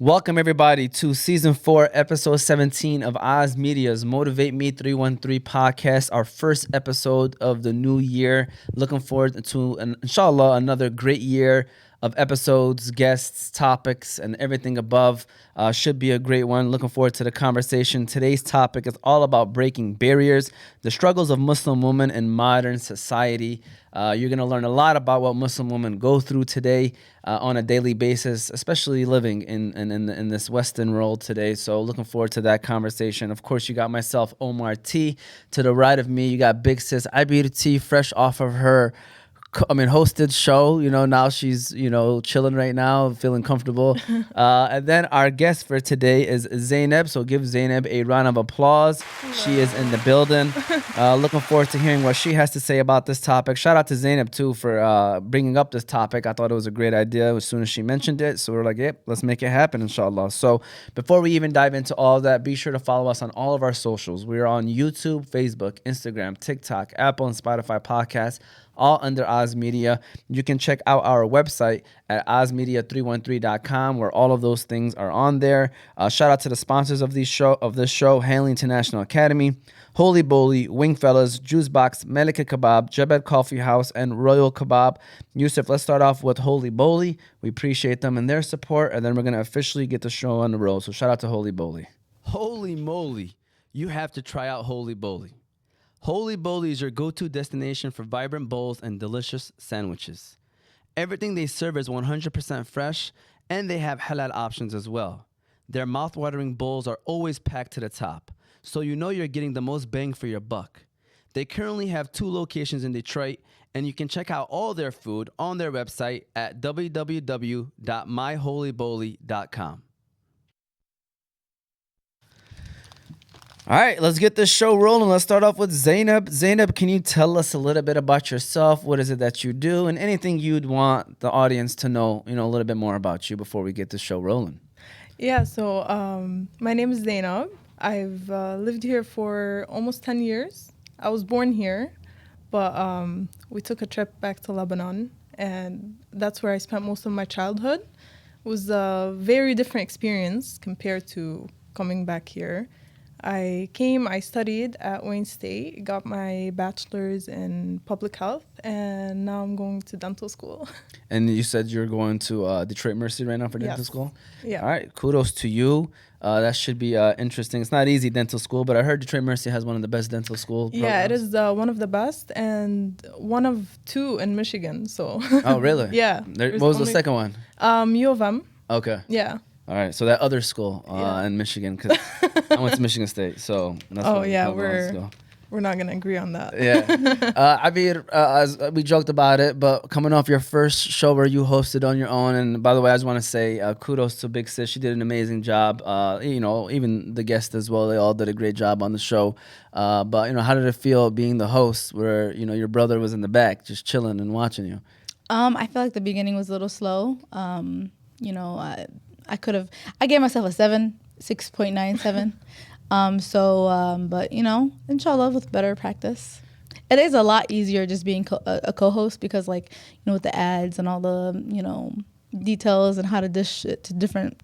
Welcome everybody to season 4, episode 17 of Oz Media's Motivate Me 313 podcast, our first episode of the new year. Looking forward to, inshallah, another great year of episodes, guests, topics, and everything above. Should be a great one. Looking forward to the conversation. Today's topic is all about breaking barriers, the struggles of Muslim women in modern society. You're going to learn a lot about what Muslim women go through today on a daily basis, especially living in this Western world today. So looking forward to that conversation. Of course, you got myself, Omar T. To the right of me, you got Big Sis Ibir T, fresh off of her hosted show. Now she's, chilling right now, feeling comfortable. And then our guest for today is Zeinab. So give Zeinab a round of applause. Hello. She is in the building. Looking forward to hearing what she has to say about this topic. Shout out to Zeinab, too, for bringing up this topic. I thought it was a great idea as soon as she mentioned it. So we're like, yep, let's make it happen, inshallah. So before we even dive into all of that, be sure to follow us on all of our socials. We are on YouTube, Facebook, Instagram, TikTok, Apple, and Spotify podcasts, all under Oz Media. You can check out our website at ozmedia313.com, where all of those things are on there. Shout out to the sponsors of this show, Hanley International Academy, Holy Boli, Wingfellas, Juice Box, Melika Kebab, Jebed Coffee House, and Royal Kebab. Yusuf, let's start off with Holy Boli. We appreciate them and their support, and then we're going to officially get the show on the road. So shout out to Holy Boli. Holy moly, you have to try out Holy Boli. Holy Boli is your go-to destination for vibrant bowls and delicious sandwiches. Everything they serve is 100% fresh, and they have halal options as well. Their mouth-watering bowls are always packed to the top, so you know you're getting the most bang for your buck. They currently have 2 locations in Detroit, and you can check out all their food on their website at www.myholyboli.com. All right, let's get this show rolling. Let's start off with Zeinab. Zeinab, can you tell us a little bit about yourself? What is it that you do? And anything you'd want the audience to know, a little bit more about you before we get the show rolling. Yeah, so my name is Zeinab. I've lived here for almost 10 years. I was born here, but we took a trip back to Lebanon, and that's where I spent most of my childhood. It was a very different experience compared to coming back here. I studied at Wayne State, got my bachelor's in public health, and now I'm going to dental school. And you said you're going to Detroit Mercy right now for dental school? Yeah. All right, kudos to you. That should be interesting. It's not easy, dental school, but I heard Detroit Mercy has one of the best dental school programs. Yeah, it is one of the best and one of 2 in Michigan. So. Oh, really? Yeah. What was the second one? U of M. Okay. Yeah. All right, so that other school in Michigan, because I went to Michigan State, so that's we're not gonna agree on that. Yeah, as we joked about it, but coming off your first show where you hosted on your own, and by the way, I just want to say kudos to Big Sis. She did an amazing job. Even the guests as well, they all did a great job on the show. But how did it feel being the host, where your brother was in the back just chilling and watching you? I feel like the beginning was a little slow. I gave myself a 6.97. But inshallah, with better practice. It is a lot easier just being a co-host because with the ads and all the, details and how to dish it to different,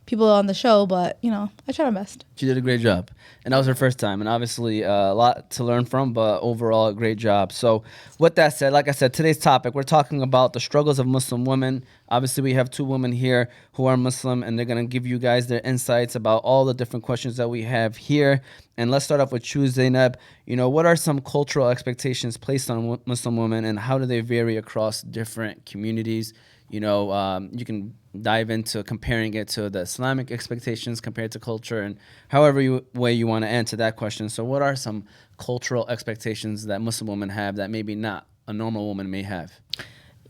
people on the show, but I try my best. She did a great job, and that was her first time, and obviously a lot to learn from, but overall a great job. So with that said, like I said, today's topic, we're talking about the struggles of Muslim women. Obviously we have 2 women here who are Muslim, and they're going to give you guys their insights about all the different questions that we have here. And let's start off with you, Zeinab. What are some cultural expectations placed on Muslim women, and how do they vary across different communities? You can dive into comparing it to the Islamic expectations compared to culture, and however way you want to answer that question. So what are some cultural expectations that Muslim women have that maybe not a normal woman may have?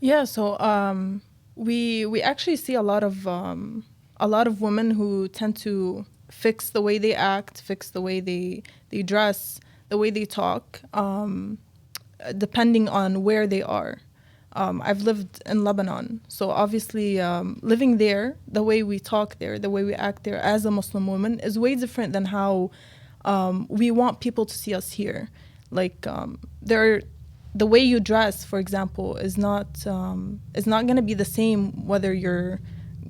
Yeah, so we actually see a lot of women who tend to fix the way they act, fix the way they dress, the way they talk, depending on where they are. I've lived in Lebanon, so obviously living there, the way we talk there, the way we act there as a Muslim woman is way different than how we want people to see us here. The way you dress, for example, is not going to be the same whether you're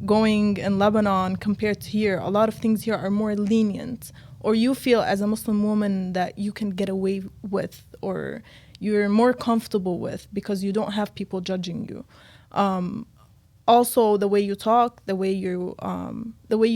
going in Lebanon compared to here, a lot of things here are more lenient, or you feel as a Muslim woman that you can get away with, or you're more comfortable with because you don't have people judging you. Also, the way you talk, the way you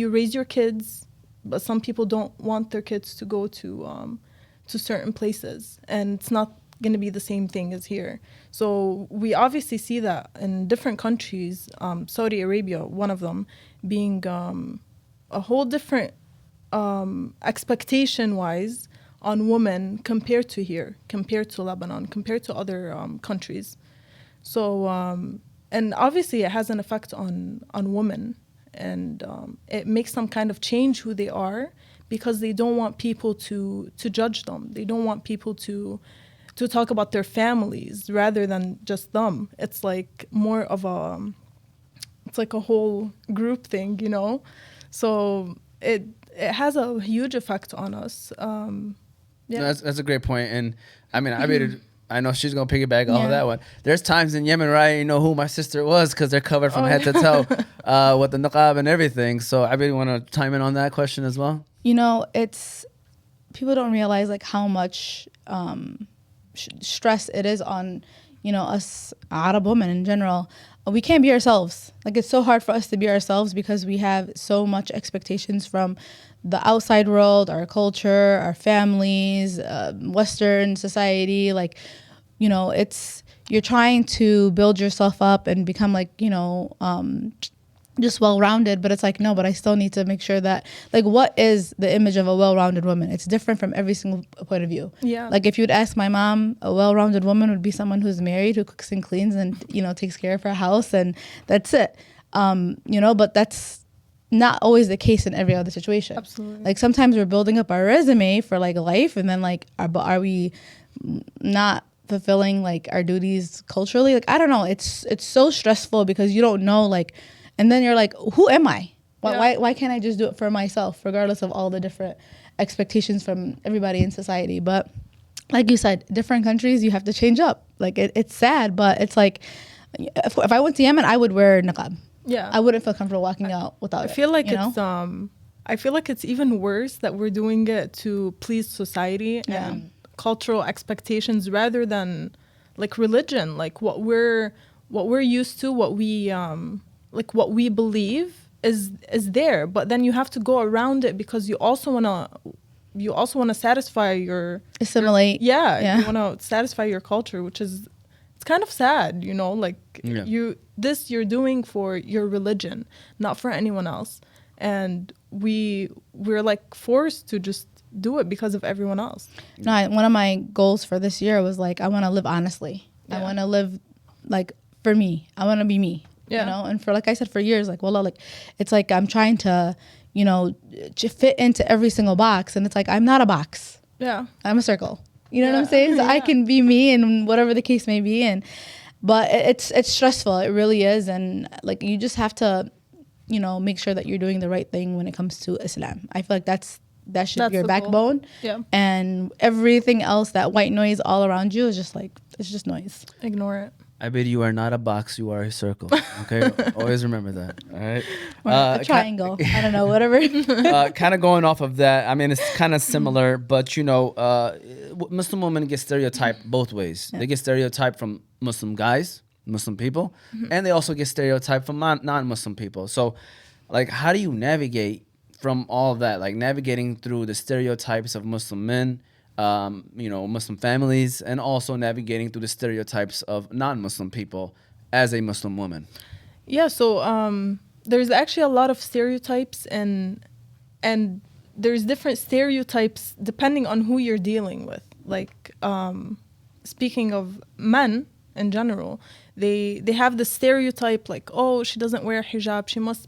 raise your kids, but some people don't want their kids to go to certain places, and it's not going to be the same thing as here. So we obviously see that in different countries, Saudi Arabia, one of them, being a whole different expectation-wise on women compared to here, compared to Lebanon, compared to other countries. So, and obviously it has an effect on women, and it makes them kind of change who they are because they don't want people to judge them. They don't want people to talk about their families rather than just them. It's like more of it's like a whole group thing, you know? So it has a huge effect on us. Yeah. No, that's a great point. And I mean, I know she's going to piggyback off of that one. There's times in Yemen where I didn't know who my sister was because they're covered from head to toe with the niqab and everything. So I really want to chime in on that question as well. You know, it's, people don't realize like how much stress it is on, you know, us Arab women in general. We can't be ourselves. Like, it's so hard for us to be ourselves because we have so much expectations from the outside world, our culture, our families, Western society. Like, you know, you're trying to build yourself up and become like, you know, just well-rounded, but it's like, no, but I still need to make sure that, like, what is the image of a well-rounded woman? It's different from every single point of view. Yeah. Like, if you'd ask my mom, a well-rounded woman would be someone who's married, who cooks and cleans and, you know, takes care of her house, and that's it. You know, but that's not always the case in every other situation. Absolutely. Like, sometimes we're building up our resume for like life, and then like, are we not fulfilling like our duties culturally? Like, I don't know. It's so stressful because you don't know, like, and then you're like, who am I? Why can't I just do it for myself, regardless of all the different expectations from everybody in society? But like you said, different countries, you have to change up. Like, it's sad, but it's like, if I went to Yemen, I would wear niqab. Yeah. I wouldn't feel comfortable walking out without it. I feel like know? I feel like it's even worse that we're doing it to please society and cultural expectations rather than like religion, like what we're used to, what we like what we believe is there, but then you have to go around it because you also want to satisfy your assimilate. You want to satisfy your culture, which is, it's kind of sad, you know, like you're doing for your religion, not for anyone else, and we're like forced to just do it because of everyone else. No, one of my goals for this year was like, I want to live honestly. I want to live like for me. I want to be me. You know, and for, like I said, for years, like, well, like, it's like I'm trying to, you know, to fit into every single box, and it's like, I'm not a box. Yeah. I'm a circle. You know what I'm saying? So I can be me, and whatever the case may be. But it's stressful. It really is. And like, you just have to, you know, make sure that you're doing the right thing when it comes to Islam. I feel like that should be your backbone. Yeah. And everything else, that white noise all around you, is just like, it's just noise. Ignore it. I bet you are not a box, you are a circle. Okay? Always remember that. All right? A triangle. I don't know, whatever. Kind of going off of that, I mean, it's kind of similar, but, you know, Muslim women get stereotyped both ways. They get stereotyped from Muslim guys, Muslim people, and they also get stereotyped from non-Muslim people. So, like, how do you navigate from all of that? Like, navigating through the stereotypes of Muslim men, you know, Muslim families, and also navigating through the stereotypes of non-Muslim people as a Muslim woman. Yeah, so there's actually a lot of stereotypes, and there's different stereotypes depending on who you're dealing with. Like, speaking of men in general, they have the stereotype like, oh, she doesn't wear hijab, she must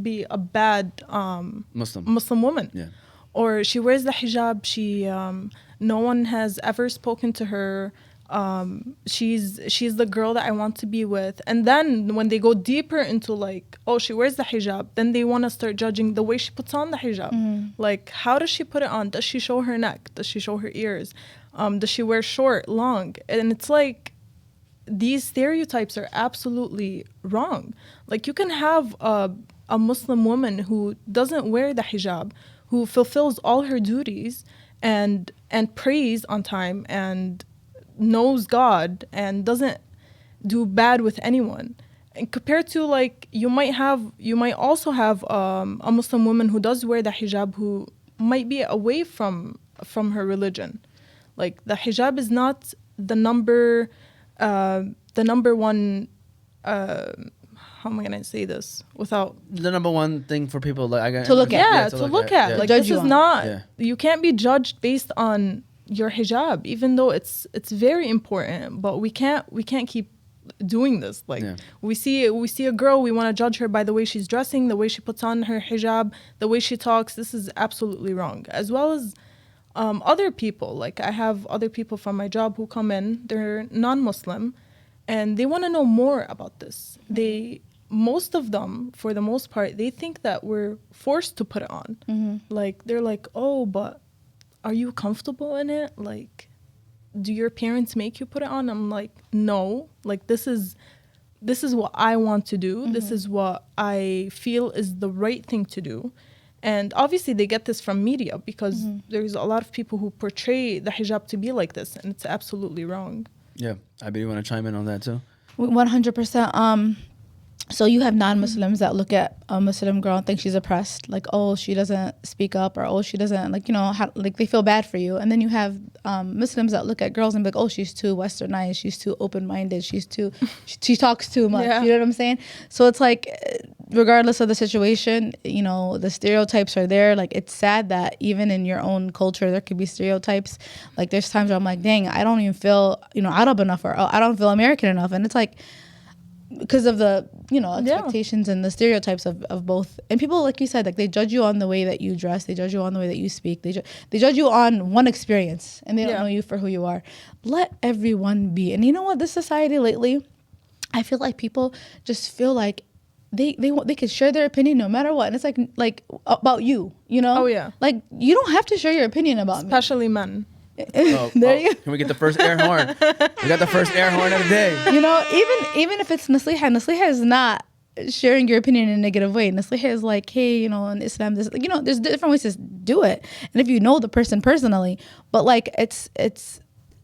be a bad Muslim woman. Yeah. Or she wears the hijab, no one has ever spoken to her, she's the girl that I want to be with. And then when they go deeper into like, oh, she wears the hijab, then they want to start judging the way she puts on the hijab. Like, how does she put it on? Does she show her neck? Does she show her ears? Does she wear short, long? And it's like, these stereotypes are absolutely wrong. Like, you can have a Muslim woman who doesn't wear the hijab, who fulfills all her duties and prays on time and knows God and doesn't do bad with anyone. And compared to, like, you might also have a Muslim woman who does wear the hijab, who might be away from her religion. Like, the hijab is not the number one. How am I gonna say this without The number one thing for people To look at. yeah, to look at. Yeah. Like, Judge this you is on. not. Yeah. You can't be judged based on your hijab, even though it's very important. But we can't keep doing this. Like, Yeah. we see a girl, we want to judge her by the way she's dressing, the way she puts on her hijab, the way she talks. This is absolutely wrong. As well as other people. Like, I have other people from my job who come in. They're non-Muslim, and they want to know more about this. Most of them, for the most part, they think that we're forced to put it on. Like, they're like, oh, but are you comfortable in it? Like, do your parents make you put it on? I'm like, no. Like, this is what I want to do. This is what I feel is the right thing to do. And obviously they get this from media, because there's a lot of people who portray the hijab to be like this, and it's absolutely wrong. Yeah. Abby, you want to chime in on that too? 100%. So you have non-Muslims that look at a Muslim girl and think she's oppressed, like, oh, she doesn't speak up, or oh, she doesn't, like, like, they feel bad for you. And then you have Muslims that look at girls and be like, oh, she's too westernized, she's too open-minded, she talks too much. Yeah. You know what I'm saying? So it's like, regardless of the situation, the stereotypes are there. Like, it's sad that even in your own culture there could be stereotypes. Like, there's times where I'm like, dang, I don't even feel Arab enough, or I don't feel American enough. And it's like, because of the expectations and the stereotypes of both. And people, like you said, like, they judge you on the way that you dress, they judge you on the way that you speak, they judge you on one experience, and they don't know you for who you are. Let everyone be. And you know what, this society lately, I feel like people just feel like they could share their opinion no matter what. And it's like about you, Oh, yeah. like, you don't have to share your opinion about Especially men. There you go. Can we get the first air horn? We got the first air horn of the day. Even if it's nasiha is not sharing your opinion in a negative way. Nasiha is like, hey, in Islam, there's different ways to do it. And if you know the person personally, but like, it's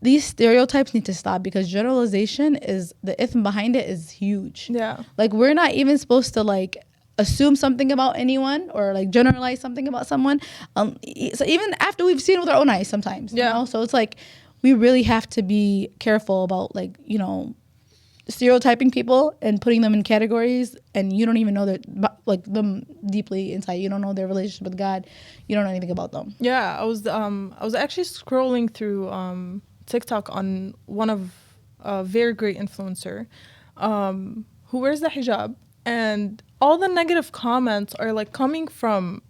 these stereotypes need to stop, because generalization is, the ithm behind it is huge. Yeah. Like, we're not even supposed to, like, assume something about anyone, or like generalize something about someone. So even after we've seen it with our own eyes sometimes, so it's like, we really have to be careful about, like, stereotyping people and putting them in categories, and you don't even know them deeply inside. You don't know their relationship with God. You don't know anything about them. Yeah, I was actually scrolling through TikTok on one of a very great influencer who wears the hijab, and all the negative comments are like coming from,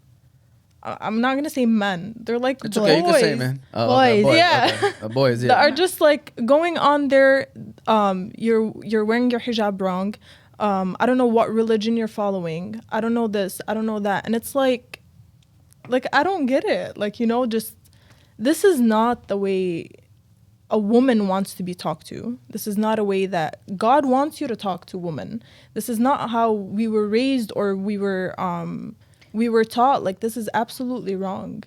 I'm not gonna say men. They're like It's boys. okay, you can say man. Boys. Yeah. Okay. Boys, yeah. That are just like going on there. You're wearing your hijab wrong. I don't know what religion you're following. I don't know this. I don't know that. And it's like I don't get it. Like, just, this is not the way a woman wants to be talked to. This is not a way that God wants you to talk to women. This is not how we were raised, or we were taught. Like, this is absolutely wrong.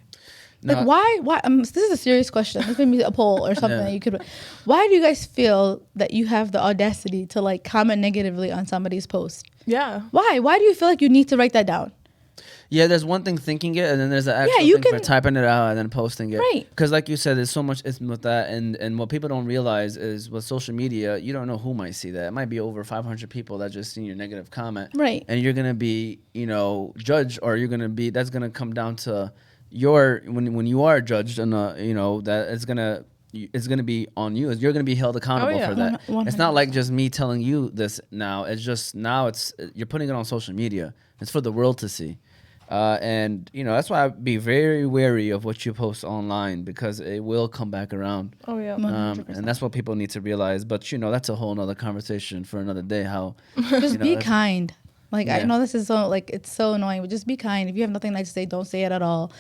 Like, why this is a serious question. This may be a poll or something that you could. Why do you guys feel that you have the audacity to, like, comment negatively on somebody's post? Yeah. Why do you feel like you need to write that down? Yeah, there's one thing thinking it, and then there's the actual you thing for can- typing it out and then posting it. Right. Because like you said, there's so much ism with that, and what people don't realize is with social media, you don't know who might see that. It might be over 500 people that just seen your negative comment. Right. And you're gonna be, judged, or that's gonna come down to when you are judged, and that it's gonna be on you. You're gonna be held accountable for that. 100%. It's not like just me telling you this now. It's just you're putting it on social media. It's for the world to see. And that's why I'd be very wary of what you post online, because it will come back around. Oh yeah. 100%. And that's what people need to realize. But that's a whole nother conversation for another day. How Just be kind. Like, I Yeah. know this is so, like, it's so annoying, but just be kind. If you have nothing nice to say, don't say it at all.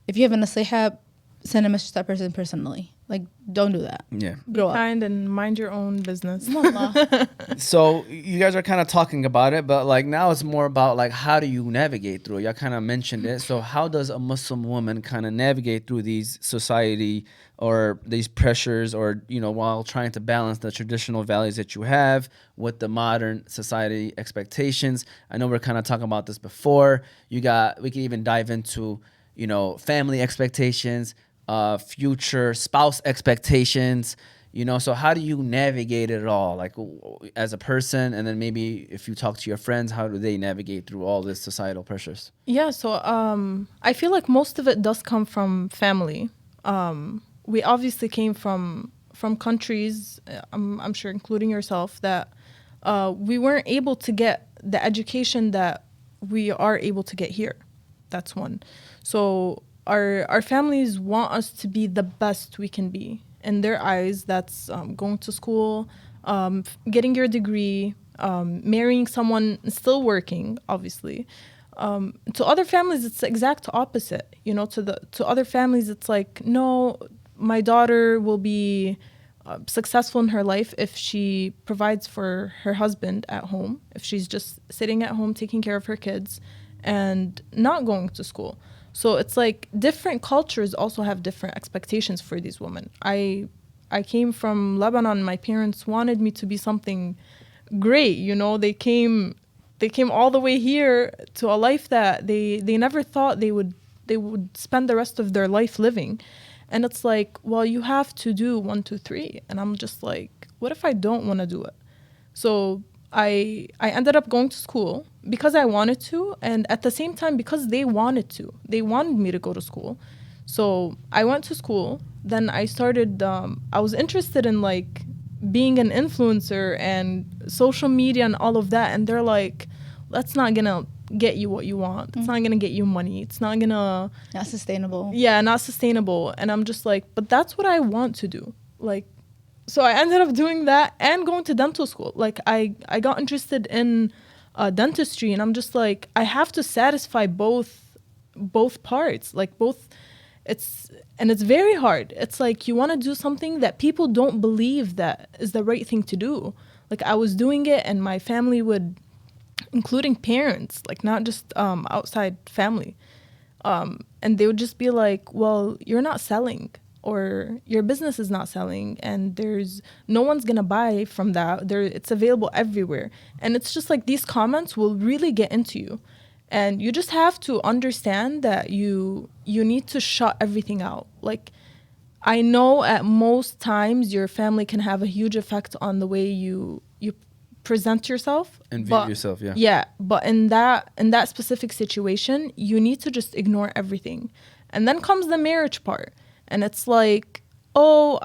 If you have a nasiha, send a message to that person personally. Like, don't do that. Yeah. Grow up. Kind and mind your own business. So you guys are kind of talking about it, but like now it's more about like how do you navigate through it? Y'all kind of mentioned it. So how does a Muslim woman kind of navigate through these society or these pressures, or while trying to balance the traditional values that you have with the modern society expectations? I know we're kind of talking about this before. We can even dive into family expectations, future spouse expectations, so how do you navigate it all, like as a person, and then maybe if you talk to your friends, how do they navigate through all this societal pressures? Yeah, so I feel like most of it does come from family. We obviously came from countries, I'm sure including yourself, that we weren't able to get the education that we are able to get here. That's one. So our families want us to be the best we can be. In their eyes, that's going to school, getting your degree, marrying someone, still working, obviously. To other families, it's the exact opposite. To other families, it's like, no, my daughter will be successful in her life if she provides for her husband at home, if she's just sitting at home taking care of her kids and not going to school. So it's like different cultures also have different expectations for these women. I came from Lebanon. My parents wanted me to be something great. They came all the way here to a life that they never thought they would spend the rest of their life living. And it's like, well, you have to do 1, 2, 3. And I'm just like, what if I don't want to do it? So I ended up going to school because I wanted to, and at the same time because they wanted to. They wanted me to go to school. So I went to school. Then I started, I was interested in like being an influencer and social media and all of that. And they're like, that's not going to get you what you want. It's not going to get you money. It's not going to... Not sustainable. Yeah, not sustainable. And I'm just like, but that's what I want to do. Like, so I ended up doing that and going to dental school. Like I got interested in dentistry, and I'm just like, I have to satisfy both parts, like both. It's very hard. It's like you want to do something that people don't believe that is the right thing to do. Like I was doing it, and my family would, including parents, like not just outside family, and they would just be like, well, you're not selling, or your business is not selling, and there's no one's gonna buy from that. It's available everywhere. And it's just like these comments will really get into you, and you just have to understand that you need to shut everything out. Like, I know at most times your family can have a huge effect on the way you present yourself and view yourself. Yeah, but in that specific situation, you need to just ignore everything. And then comes the marriage part. And it's like, oh,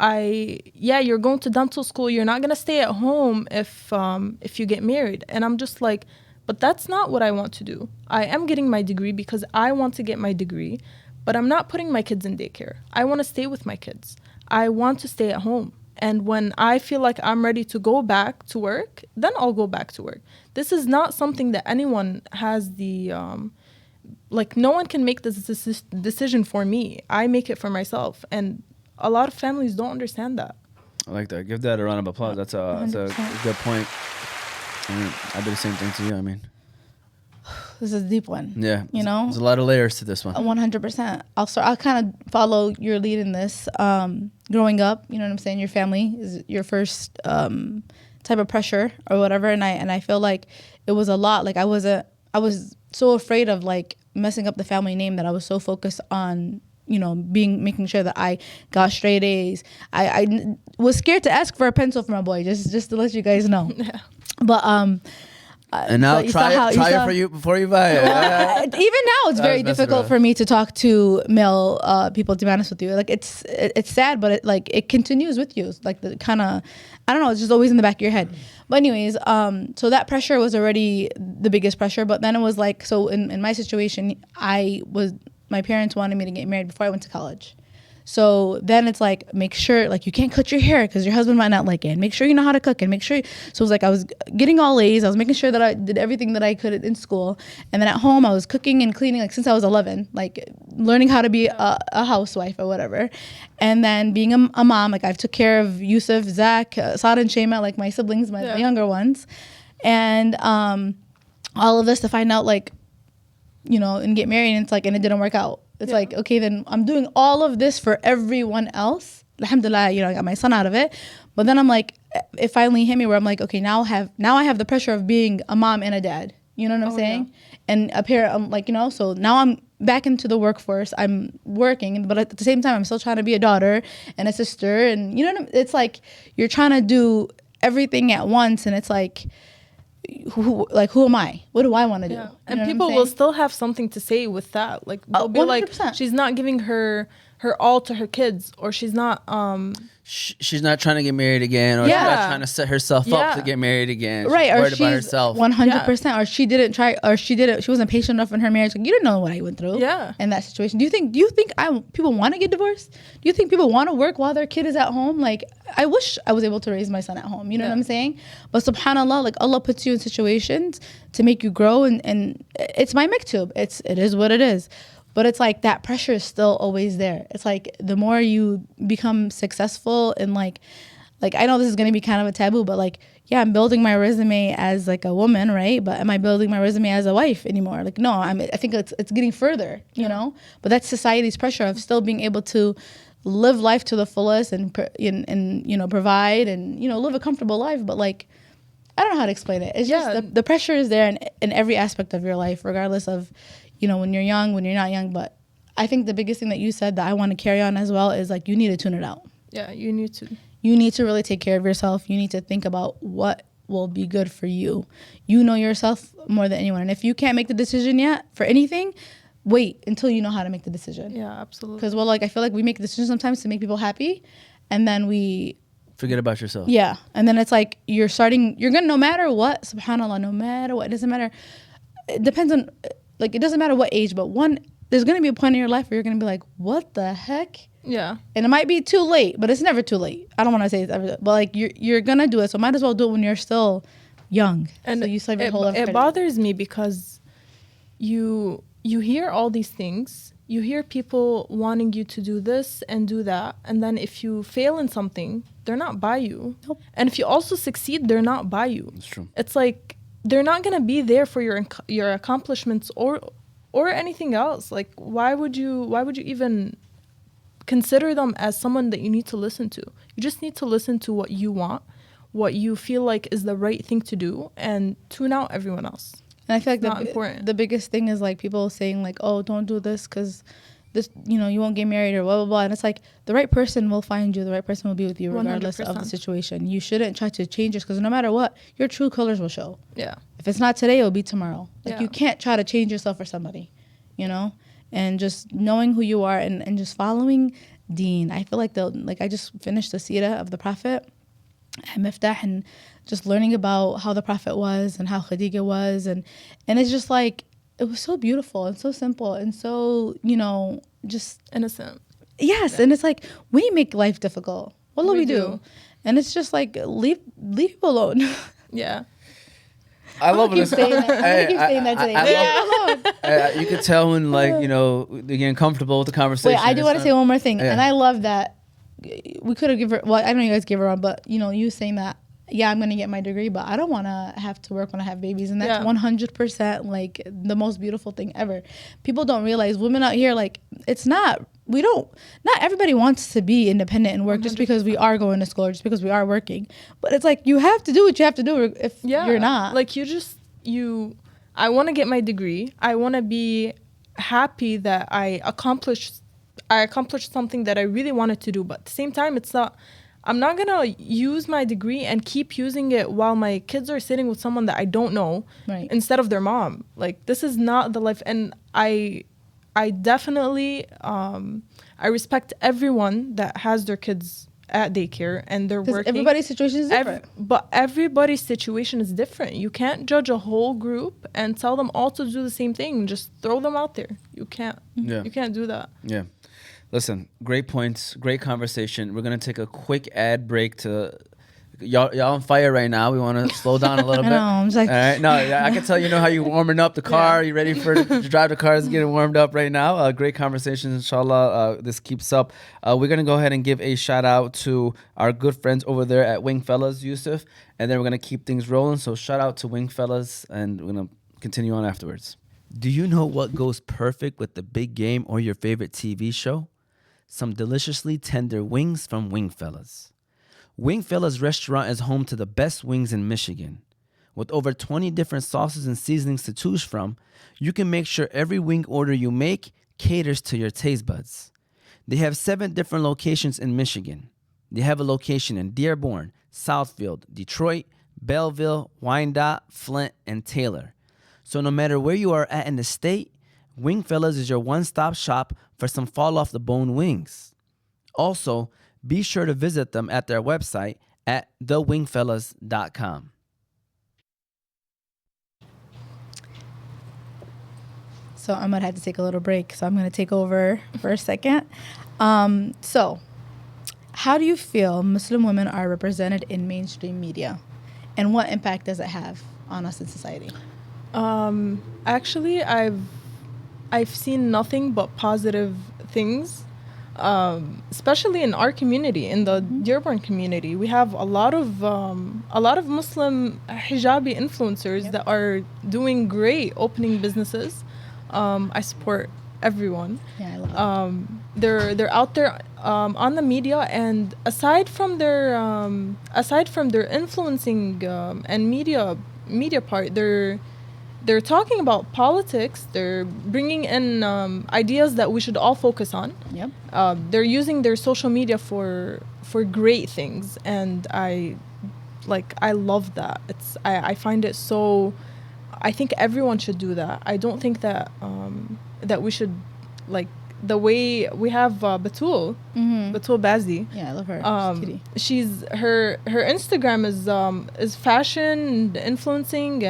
you're going to dental school. You're not going to stay at home if you get married. And I'm just like, but that's not what I want to do. I am getting my degree because I want to get my degree, but I'm not putting my kids in daycare. I want to stay with my kids. I want to stay at home. And when I feel like I'm ready to go back to work, then I'll go back to work. This is not something that anyone has the... no one can make this decision for me. I make it for myself. And a lot of families don't understand that. I like that. Give that a round of applause. That's a good point. I do the same thing to you. I mean, this is a deep one. Yeah. There's a lot of layers to this one. 100%. I'll kind of follow your lead in this. Growing up, you know what I'm saying? Your family is your first type of pressure or whatever. And I feel like it was a lot. Like I was so afraid of like messing up the family name that I was so focused on, making sure that I got straight A's. I was scared to ask for a pencil for my boy, just to let you guys know. Yeah. But and now try it for you before you buy it. Even now, it's very difficult for me to talk to male people. To be honest with you, like it's sad, but it continues with you. It's like the kind of, I don't know. It's just always in the back of your head. But anyways, so that pressure was already the biggest pressure. But then it was like, so in my situation, my parents wanted me to get married before I went to college. So then it's like, make sure, like, you can't cut your hair because your husband might not like it. And make sure you know how to cook, and make sure. So it was like I was getting all A's. I was making sure that I did everything that I could in school. And then at home, I was cooking and cleaning, like, since I was 11. Like, learning how to be a housewife or whatever, and then being a mom. Like I've took care of Yusuf, Zach, Saad, and Shema, like my siblings, my younger ones, and all of this to find out like, you know, and get married, and it's like, and it didn't work out. It's like, okay, then I'm doing all of this for everyone else. Alhamdulillah, you know, I got my son out of it. But then I'm like, it finally hit me where I'm like, okay, now I have the pressure of being a mom and a dad. You know what I'm saying? Yeah. And a parent, I'm like, you know, so now I'm back into the workforce. I'm working, but at the same time, I'm still trying to be a daughter and a sister. And you know what it's like, you're trying to do everything at once. And it's like, who am I? What do I want to do? Yeah. And people will still have something to say with that. Like they'll be 100%. like, she's not giving her all to her kids, or she's not she's not trying to get married again, or she's not trying to set herself up to get married again. Right, she's or worried she's about herself. 100%, or she didn't try, or she wasn't patient enough in her marriage. Like, you didn't know what I went through. Yeah. In that situation, do you think people want to get divorced? Do you think people want to work while their kid is at home? Like, I wish I was able to raise my son at home. You know what I'm saying? But subhanallah, like Allah puts you in situations to make you grow, and it's my miktub. It is what it is. But it's like that pressure is still always there. It's like the more you become successful and like I know this is going to be kind of a taboo, but like, yeah, I'm building my resume as like a woman, right? But am I building my resume as a wife anymore? Like, no, I think it's getting further, you know? But that's society's pressure of still being able to live life to the fullest and you know, provide and, you know, live a comfortable life. But like, I don't know how to explain it. It's just the pressure is there in every aspect of your life, regardless of, you know, when you're young, when you're not young. But I think the biggest thing that you said that I want to carry on as well is like, you need to tune it out. Yeah, you need to. You need to really take care of yourself. You need to think about what will be good for you. You know yourself more than anyone. And if you can't make the decision yet for anything, wait until you know how to make the decision. Yeah, absolutely. Because, well, like, I feel like we make decisions sometimes to make people happy, and then we forget about yourself. Yeah. And then it's like you're going to, no matter what, subhanAllah, no matter what, it doesn't matter. It depends on, like, it doesn't matter what age, but there's going to be a point in your life where you're going to be like, what the heck? Yeah. And it might be too late, but it's never too late. I don't want to say it's ever, but like you're going to do it. So might as well do it when you're still young. And so you still have your whole life. It bothers me because you hear all these things. You hear people wanting you to do this and do that. And then if you fail in something, they're not by you. Nope. And if you also succeed, they're not by you. That's true. It's like they're not going to be there for your accomplishments or anything else. Like, why would you even consider them as someone that you need to listen to? You just need to listen to what you want, what you feel like is the right thing to do, and tune out everyone else. And I feel like not important. The biggest thing is like people saying like, oh, don't do this because this, you know, you won't get married or blah, blah, blah. And it's like the right person will find you. The right person will be with you regardless 100%. of the situation. You shouldn't try to change this because no matter what, your true colors will show. Yeah. If it's not today, it'll be tomorrow. Like Yeah. you can't try to change yourself for somebody, you know? And just knowing who you are and just following deen. I feel like I just finished the seerah of the Prophet at Miftah, and just learning about how the Prophet was and how Khadija was, and it's just like it was so beautiful and so simple and so, you know, just Innocent. Yes, yeah. And it's like we make life difficult. Wallah, we do. And it's just like leave people alone. Yeah. I love it. Keep saying that today. You could tell when, like, you know, they're getting comfortable with the conversation. Wait, I do want to say one more thing, Yeah. and I love that we could have given her. Well, I know you guys gave her on, but you know, you saying that. Yeah, I'm gonna get my degree, but I don't want to have to work when I have babies, and that's 100% like the most beautiful thing ever. People don't realize women out here, like, it's not. Not everybody wants to be independent and work 100%. Just because we are going to school or just because we are working. But it's like you have to do what you have to do if you're not. Like I want to get my degree. I want to be happy that I accomplished something that I really wanted to do. But at the same time, I'm not going to use my degree and keep using it while my kids are sitting with someone that I don't know instead of their mom. Like, this is not the life. And I definitely, I respect everyone that has their kids at daycare and they're working. Everybody's situation is different. But everybody's situation is different. You can't judge a whole group and tell them all to do the same thing. Just throw them out there. You can't. Yeah. You can't do that. Yeah. Listen, great points, great conversation. We're going to take a quick ad break to y'all on fire right now. We want to slow down a little I bit. know, I'm just like- all right. No, yeah, I can tell you know how you warming up the car. You ready for to drive the car? Is getting warmed up right now. Great conversations, inshallah. This keeps up. We're gonna go ahead and give a shout out to our good friends over there at Wing Fellas, Yusuf, and then we're gonna keep things rolling. So shout out to Wing Fellas, and we're gonna continue on afterwards. Do you know what goes perfect with the big game or your favorite TV show? Some deliciously tender wings from Wing Fellas. Wing Fellas restaurant is home to the best wings in Michigan. With over 20 different sauces and seasonings to choose from, you can make sure every wing order you make caters to your taste buds. They have 7 different locations in Michigan. They have a location in Dearborn, Southfield, Detroit, Belleville, Wyandotte, Flint, and Taylor. So no matter where you are at in the state, Wing Fellas is your one-stop shop for some fall-off-the-bone wings. Also, be sure to visit them at their website at thewingfellas.com. So I'm gonna have to take a little break. So I'm gonna take over for a second. So, how do you feel Muslim women are represented in mainstream media, and what impact does it have on us in society? Actually, I've seen nothing but positive things, especially in our community, in the Dearborn community. We have a lot of Muslim hijabi influencers that are doing great, opening businesses. I support everyone. Yeah, I love They're out there on the media, and aside from their influencing and media part, they're talking about politics. They're bringing in ideas that we should all focus on. Yep. They're using their social media for great things, and I love that. I find it so. I think everyone should do that. I don't think that that we should, like, the way we have Batul Bazi. Yeah, I love her. She's her Instagram is fashion and influencing,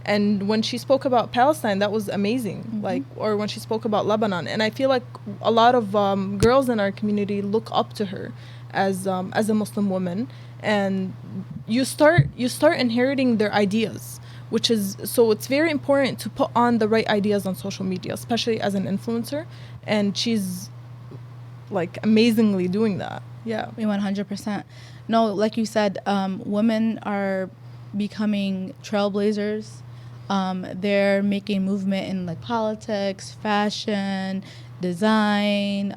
and when she spoke about Palestine, that was amazing. Like, or when she spoke about Lebanon, and I feel like a lot of girls in our community look up to her as a Muslim woman, and you start inheriting their ideas, which is, so it's very important to put on the right ideas on social media, especially as an influencer, and she's like amazingly doing that. Yeah. 100%. No, like you said, women are becoming trailblazers. They're making movement in like politics, fashion, design,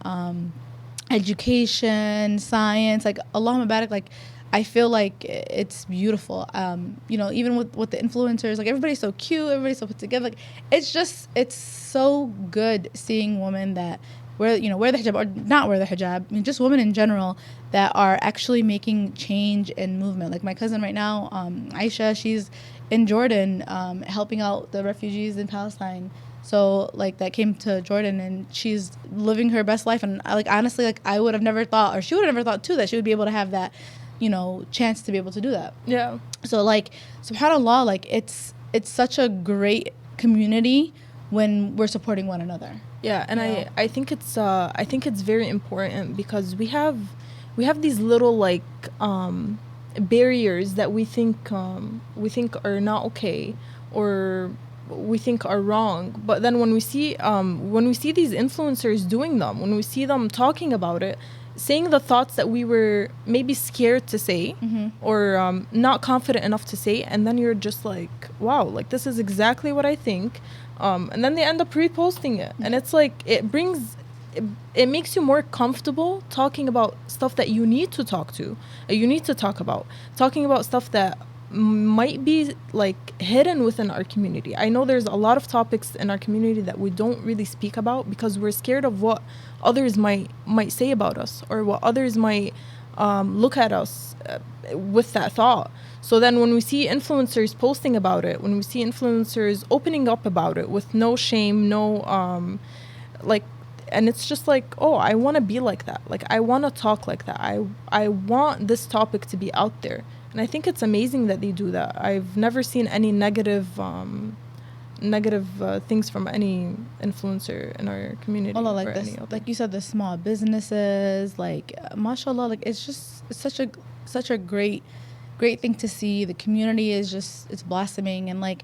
education, science, like Allah Mubarak. Like, I feel like it's beautiful. Even with the influencers, like, everybody's so cute, everybody's so put together. Like, it's so good seeing women that wear the hijab or not wear the hijab. I mean, just women in general that are actually making change and movement. Like my cousin right now, Aisha, she's in Jordan, helping out the refugees in Palestine. So, like, that came to Jordan, and she's living her best life. And honestly, I would have never thought, or she would have never thought too, that she would be able to have that, chance to be able to do that. Yeah. So, like, subhanAllah, like, it's such a great community when we're supporting one another. Yeah, and I think it's very important, because we have these little, like, barriers that we think are not okay, or we think are wrong. But then when we see these influencers doing them, when we see them talking about it, saying the thoughts that we were maybe scared to say, or not confident enough to say, and then you're just like, wow, like, this is exactly what I think, and then they end up reposting it, and it's like, it makes you more comfortable talking about stuff that you need to talk about, talking about stuff that might be, like, hidden within our community. I know there's a lot of topics in our community that we don't really speak about because we're scared of what others might say about us, or what others might look at us with that thought. So then when we see influencers posting about it, when we see influencers opening up about it with no shame, no and it's just like, oh, I want to be like that. Like, I want to talk like that. I want this topic to be out there. And I think it's amazing that they do that. I've never seen any negative things from any influencer in our community. Well, like you said, the small businesses, like, mashallah, like, it's such a great great thing to see. The community is just, it's blossoming. And like,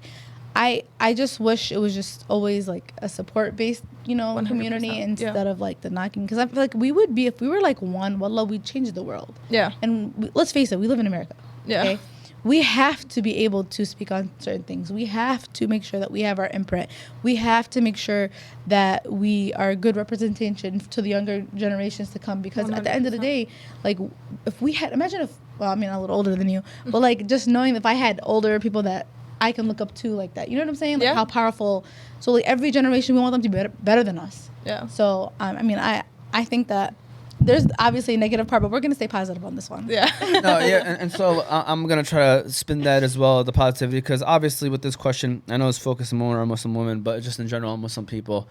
I just wish it was just always like a support based, you know, 100%, community instead of like the knocking. Because I feel like we would be, if we were like one, wallah, we'd change the world. Yeah. And let's face it, we live in America. Yeah. Okay? We have to be able to speak on certain things. We have to make sure that we have our imprint. We have to make sure that we are a good representation to the younger generations to come. Because at the end of the 100%. day, like, if we had, imagine if, well, I mean, I'm a little older than you, but like just knowing if I had older people that I can look up to like that, you know what I'm saying? Like how powerful. So like every generation, we want them to be better than us. Yeah. So I mean, I think that there's obviously a negative part, but we're gonna stay positive on this one. Yeah. No, yeah, and so I'm gonna try to spin that as well, the positivity, because obviously with this question, I know it's focused more on Muslim women, but just in general on Muslim people,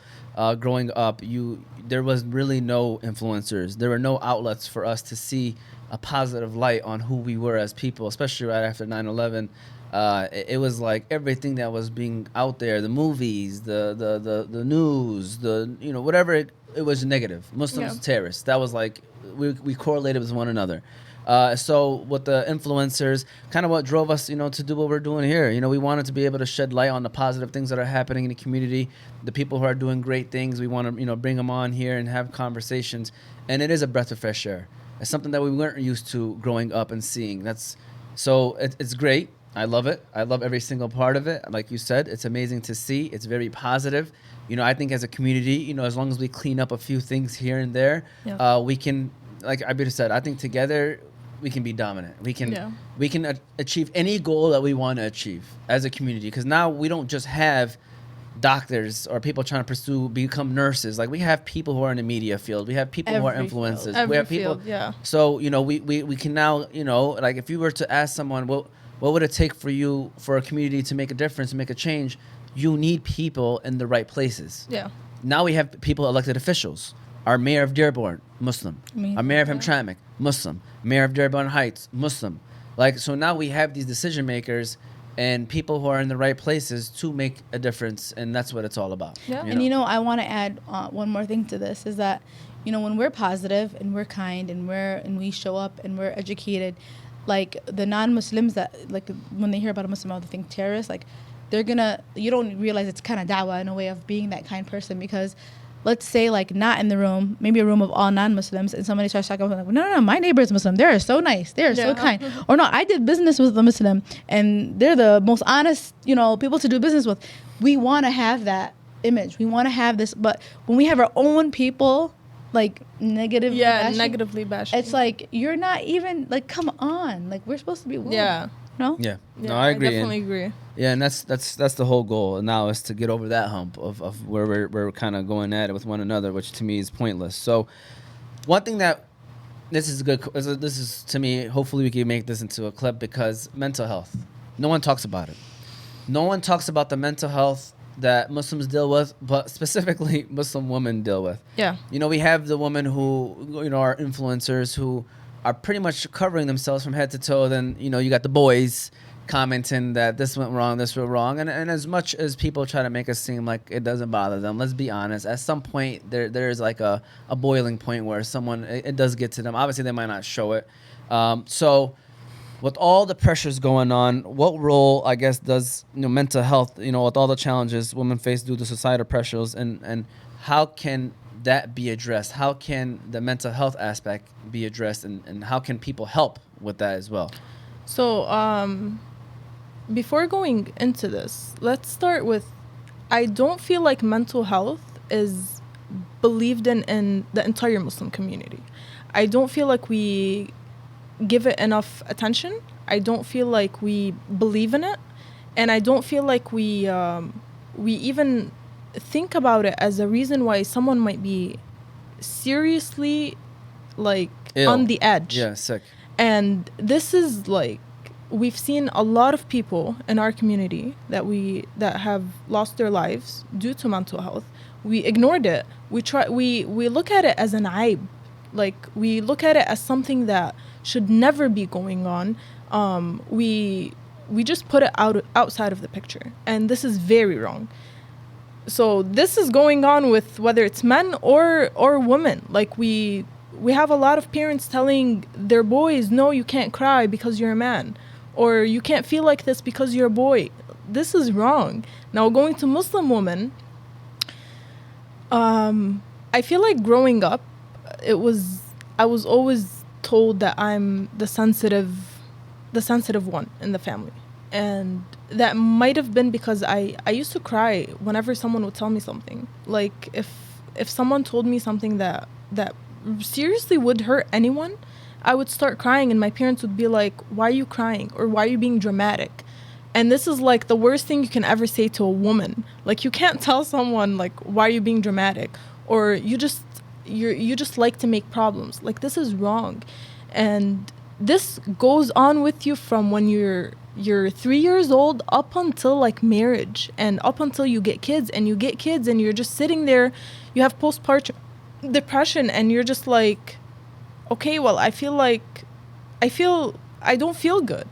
growing up, there was really no influencers. There were no outlets for us to see a positive light on who we were as people, especially right after 9/11. It was like everything that was being out there, the movies, the news, whatever it was negative. Muslims terrorists. That was like we correlated with one another. So with the influencers, kind of what drove us, to do what we're doing here. We wanted to be able to shed light on the positive things that are happening in the community, the people who are doing great things. We want to, bring them on here and have conversations. And it is a breath of fresh air. It's something that we weren't used to growing up and seeing. It's great. I love it. I love every single part of it. Like you said, it's amazing to see. It's very positive. I think as a community, as long as we clean up a few things here and there, we can, like Abir said, I think together we can be dominant. We can achieve any goal that we want to achieve as a community. Because now we don't just have doctors or people trying to become nurses. Like we have people who are in the media field. We have people who are influencers. We have people. So, we can now, like if you were to ask someone, what would it take for a community to make a difference, to make a change? You need people in the right places. Yeah. Now we have people, elected officials. Our mayor of Dearborn, Muslim. Our mayor of Hamtramck, Muslim. Mayor of Dearborn Heights, Muslim. So now we have these decision makers and people who are in the right places to make a difference, and that's what it's all about. Yeah. And I want to add one more thing to this is that, when we're positive and we're kind and we show up and we're educated, like the non-Muslims that like when they hear about a Muslim, they think terrorists. Like you don't realize it's kind of da'wah in a way of being that kind person, because let's say like not in the room, maybe a room of all non-Muslims, and somebody starts talking about like, no, my neighbor is Muslim. They're so nice. They're so kind. Or no, I did business with a Muslim and they're the most honest, people to do business with. We want to have that image. We want to have this, but when we have our own people like negatively bashing. It's like you're not even like, come on, like we're supposed to be one. No, I agree. I definitely agree. Yeah, and that's the whole goal now, is to get over that hump of where we're kind of going at it with one another, which to me is pointless. So one thing that this is to me, hopefully we can make this into a clip, because mental health, no one talks about it. No one talks about the mental health that Muslims deal with, but specifically Muslim women deal with. Yeah. We have the women who, are influencers who are pretty much covering themselves from head to toe. Then, you got the boys commenting that this went wrong. And as much as people try to make us seem like it doesn't bother them, let's be honest. At some point, there's like a boiling point where it does get to them. Obviously, they might not show it. So with all the pressures going on, what role, I guess, does mental health, with all the challenges women face due to societal pressures, and how can that be addressed? How can the mental health aspect be addressed, and how can people help with that as well? So, before going into this, let's start with, I don't feel like mental health is believed in the entire Muslim community. I don't feel like we give it enough attention. I don't feel like we believe in it, and I don't feel like we even think about it as a reason why someone might be seriously like ill, on the edge. Yeah, sick. And this is like, we've seen a lot of people in our community that have lost their lives due to mental health. We ignored it. We look at it as an aib. Like, we look at it as something that should never be going on. We just put it outside of the picture, and this is very wrong. So this is going on with whether it's men or women. Like, we have a lot of parents telling their boys, no, you can't cry because you're a man. or you can't feel like this because you're a boy. This is wrong. Now, going to Muslim women, I feel like growing up, I was always told that I'm the sensitive one in the family. And that might have been because I used to cry whenever someone would tell me something. Like if someone told me something that seriously would hurt anyone, I would start crying, and my parents would be like, "Why are you crying?" or "Why are you being dramatic?" And this is like the worst thing you can ever say to a woman. Like, you can't tell someone like, "Why are you being dramatic?" or you just like to make problems. Like, this is wrong. And this goes on with you from when you're 3 years old up until like marriage, and up until you get kids, and you're just sitting there, you have postpartum depression, and you're just like, okay, well, I don't feel good.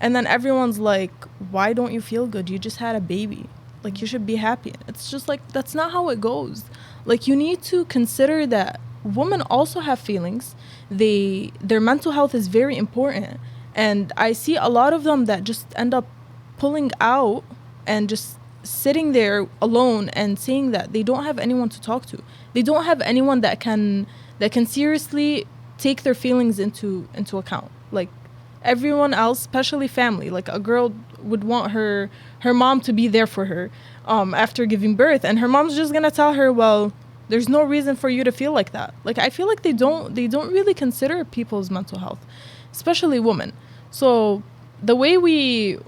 And then everyone's like, why don't you feel good? You just had a baby. Like, you should be happy. It's just like, that's not how it goes. Like, you need to consider that women also have feelings. Their mental health is very important. And I see a lot of them that just end up pulling out and just sitting there alone and saying that they don't have anyone to talk to. They don't have anyone that can seriously take their feelings into account. Like, everyone else, especially family, like a girl would want her mom to be there for her after giving birth, and her mom's just gonna tell her, well, there's no reason for you to feel like that. Like, I feel like they don't really consider people's mental health, especially women. So the way we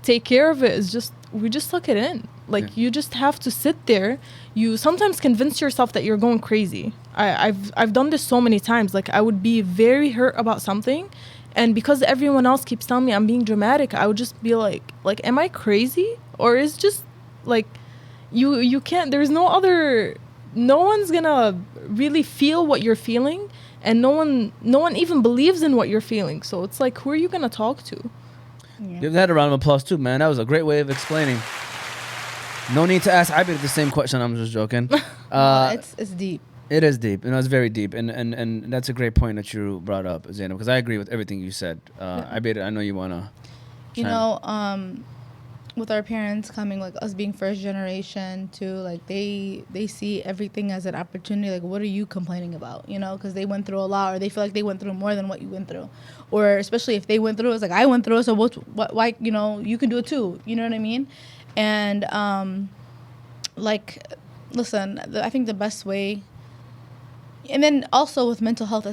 take care of it is just, we just suck it in. Like, you just have to sit there. You sometimes convince yourself that you're going crazy. I've done this so many times. Like, I would be very hurt about something, and because everyone else keeps telling me I'm being dramatic, I would just be like, am I crazy? Or is just like, you can't, there's no one's gonna really feel what you're feeling, and no one even believes in what you're feeling. So it's like, who are you gonna talk to? Yeah. Give that a round of applause too, man. That was a great way of explaining. No need to ask Abid the same question. I'm just joking. It's deep. It is deep, and it's very deep, and that's a great point that you brought up, Zainab, because I agree with everything you said. Abid, I know you wanna. You know, with our parents coming, like us being first generation too, like they see everything as an opportunity. Like, what are you complaining about? You know, because they went through a lot, or they feel like they went through more than what you went through, or especially if they went through it, it's like, I went through it, so why, you know, you can do it too. You know what I mean? And like, listen, I think the best way. And then also with mental health,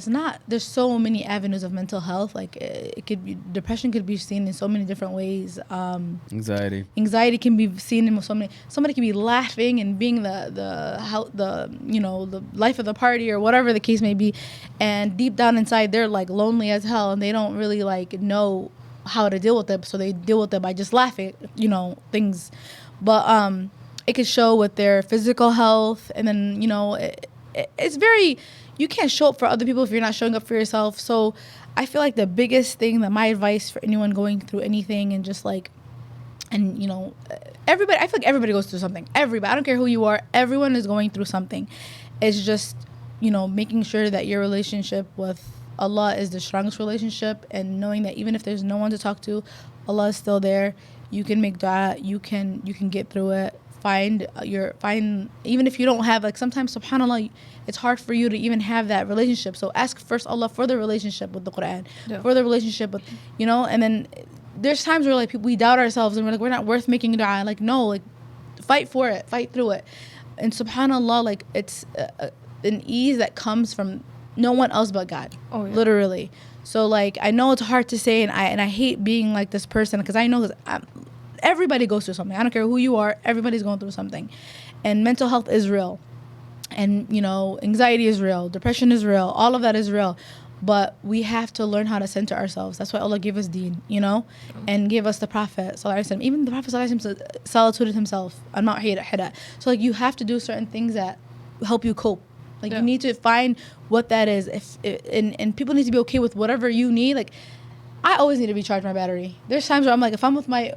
there's so many avenues of mental health. Like, it could be, depression could be seen in so many different ways. Anxiety can be seen in so many. Somebody can be laughing and being the you know, the life of the party, or whatever the case may be, and deep down inside they're like lonely as hell, and they don't really like know how to deal with it, so they deal with it by just laughing, you know, things. But it could show with their physical health, and then, you know, it's very, you can't show up for other people if you're not showing up for yourself. So I feel like the biggest thing, that my advice for anyone going through anything, and just like, and you know, everybody, I feel like everybody goes through something. Everybody, I don't care who you are, everyone is going through something. It's just, you know, making sure that your relationship with Allah is the strongest relationship, and knowing that even if there's no one to talk to, Allah is still there. You can make dua, you can get through it. Find even if you don't have, like, sometimes, subhanallah, it's hard for you to even have that relationship, so ask first Allah for the relationship with the Quran, for the relationship with, you know. And then there's times where, like, we doubt ourselves, and we're like, we're not worth making dua. Like, no, like, fight for it, fight through it. And subhanallah, like, it's an ease that comes from no one else but God. Literally. So, like, I know it's hard to say, and I hate being like this person, because I know everybody goes through something. I don't care who you are, everybody's going through something. And mental health is real. And, you know, anxiety is real, depression is real, all of that is real. But we have to learn how to center ourselves. That's why Allah gave us deen, you know, and gave us the Prophet sallallahu alaihi wasallam. Even the Prophet sallallahu alaihi wasallam solitude himself on Mount Hira. So, like, you have to do certain things that help you cope. Like, you need to find what that is. And people need to be okay with whatever you need. Like, I always need to recharge my battery. There's times where I'm like, if I'm with my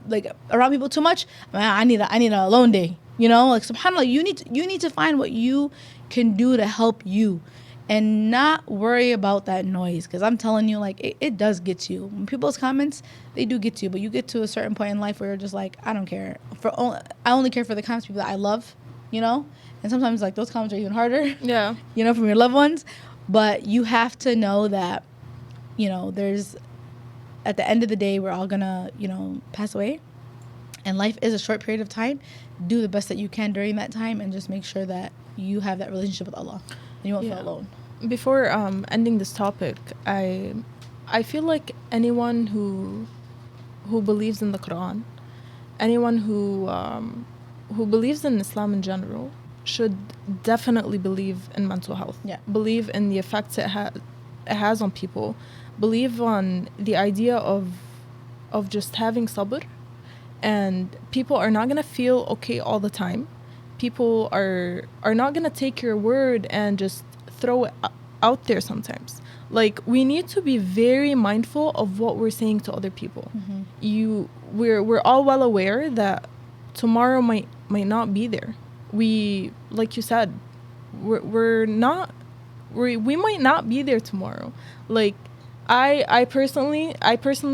like around people too much, man, I need a alone day. You know, like, subhanallah, you need to find what you can do to help you. and not worry about that noise. Because I'm telling you, like, it does get you. When people's comments, they do get you. But you get to a certain point in life where you're just like, I don't care. I only care for the comments of people that I love, you know? And sometimes, like, those comments are even harder, Yeah. you know, from your loved ones. But you have to know that, you know, at the end of the day, we're all gonna, you know, pass away. And life is a short period of time. Do the best that you can during that time, and just make sure that you have that relationship with Allah and you won't feel alone. Before ending this topic, I feel like anyone who believes in the Quran, anyone who believes in Islam in general, should definitely believe in mental health. Yeah. Believe in the effects it has on people. Believe on the idea of just having sabr. And people are not going to feel okay all the time. People are not going to take your word and just throw it out there sometimes. Like, we need to be very mindful of what we're saying to other people. We're all well aware that tomorrow might not be there. We, like you said, we might not be there tomorrow. Like, I personally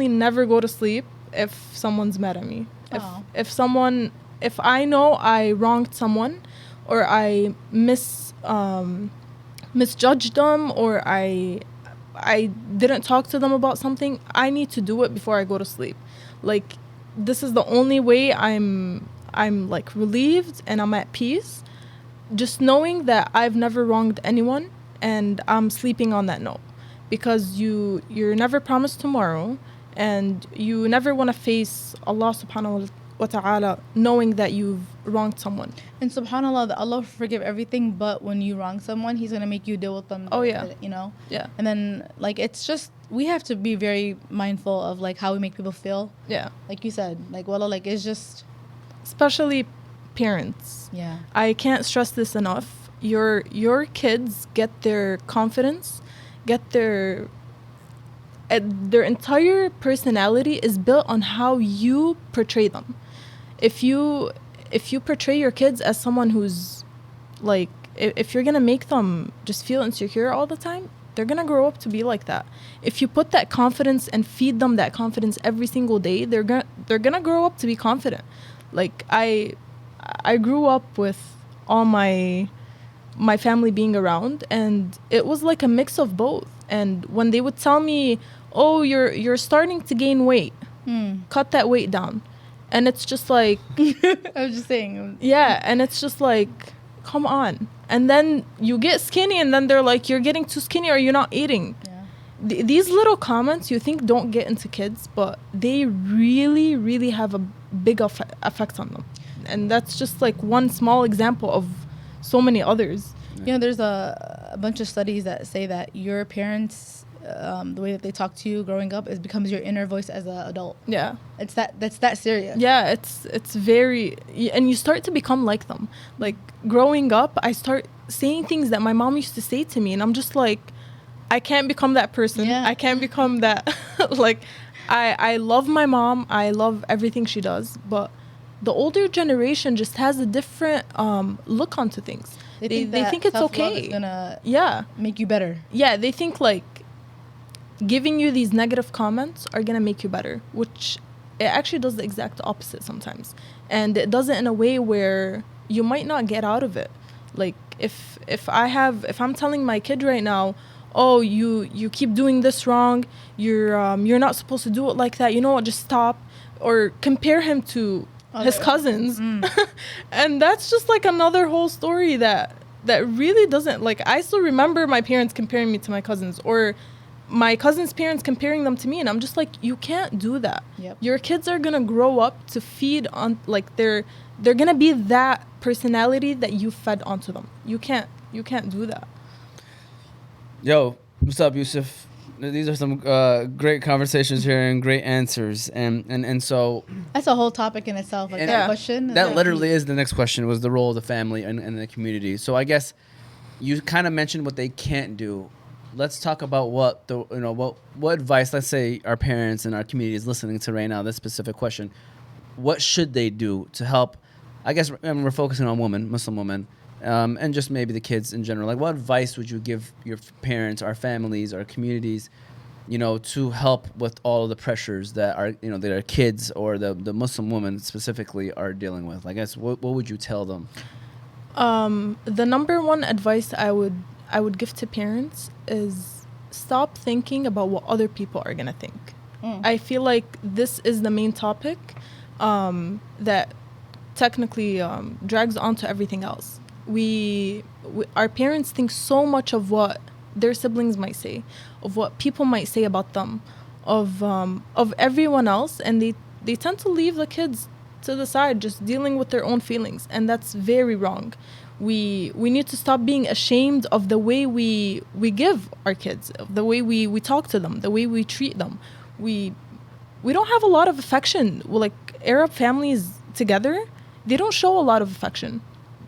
never go to sleep if someone's mad at me. If I know I wronged someone, or I misjudged them, or I didn't talk to them about something, I need to do it before I go to sleep. Like, this is the only way I'm like relieved and I'm at peace, just knowing that I've never wronged anyone and I'm sleeping on that note. Because you're never promised tomorrow, and you never want to face Allah subhanahu wa ta'ala knowing that you've wronged someone. And subhanAllah, that Allah will forgive everything, but when you wrong someone, He's going to make you deal with them. Oh, yeah. You know? Yeah. And then, like, it's just, we have to be very mindful of, like, how we make people feel. Yeah. Like you said, like, wallah, like, it's just... Especially parents. Yeah. I can't stress this enough. Your kids get their confidence, get their entire personality is built on how you portray them. If you portray your kids as someone who's like, if you're gonna make them just feel insecure all the time, they're gonna grow up to be like that. If you put that confidence and feed them that confidence every single day, they're gonna grow up to be confident. Like, I grew up with all my family being around, and it was like a mix of both. And when they would tell me, oh, you're starting to gain weight, cut that weight down, and it's just like I was just saying, yeah, and it's just like, come on. And then you get skinny, and then they're like, you're getting too skinny, or you're not eating. These little comments you think don't get into kids, but they really, really have a big effect on them. And that's just like one small example of so many others. You know, there's a bunch of studies that say that your parents, the way that they talk to you growing up, becomes your inner voice as an adult. Yeah. That's that serious. Yeah, it's very, and you start to become like them. Like, growing up, I start saying things that my mom used to say to me, and I'm just like, I can't become that person. Yeah. I can't become that. Like, I love my mom. I love everything she does, but the older generation just has a different look onto things. They think it's okay. Is gonna make you better. Yeah, they think like giving you these negative comments are gonna make you better, which it actually does the exact opposite sometimes. And it does it in a way where you might not get out of it. Like, if I'm telling my kid right now, oh, you keep doing this wrong, you're not supposed to do it like that, you know what, just stop, or compare him to his cousins. And that's just like another whole story that really doesn't, like, I still remember my parents comparing me to my cousins, or my cousins' parents comparing them to me, and I'm just like, you can't do that. Yep. Your kids are gonna grow up to feed on, like, they're gonna be that personality that you fed onto them. You can't do that. Yo, what's up, Yusuf? These are some great conversations here and great answers, and so that's a whole topic in itself. Like, that question. That literally is the next question, was the role of the family and the community. So I guess you kind of mentioned what they can't do. Let's talk about what advice, let's say our parents and our community is listening to right now, this specific question. What should they do to help? I guess we're focusing on women, Muslim women, and just maybe the kids in general. Like, what advice would you give your parents, our families, our communities, to help with all of the pressures that their kids or the Muslim women specifically are dealing with? I guess what would you tell them? The number one advice I would give to parents is stop thinking about what other people are gonna think. I feel like this is the main topic that technically drags onto everything else. Our parents think so much of what their siblings might say, of what people might say about them, of everyone else, and they tend to leave the kids to the side, just dealing with their own feelings, and that's very wrong. We need to stop being ashamed of the way we give our kids, of the way we talk to them, the way we treat them. We don't have a lot of affection. Well, like Arab families together, they don't show a lot of affection.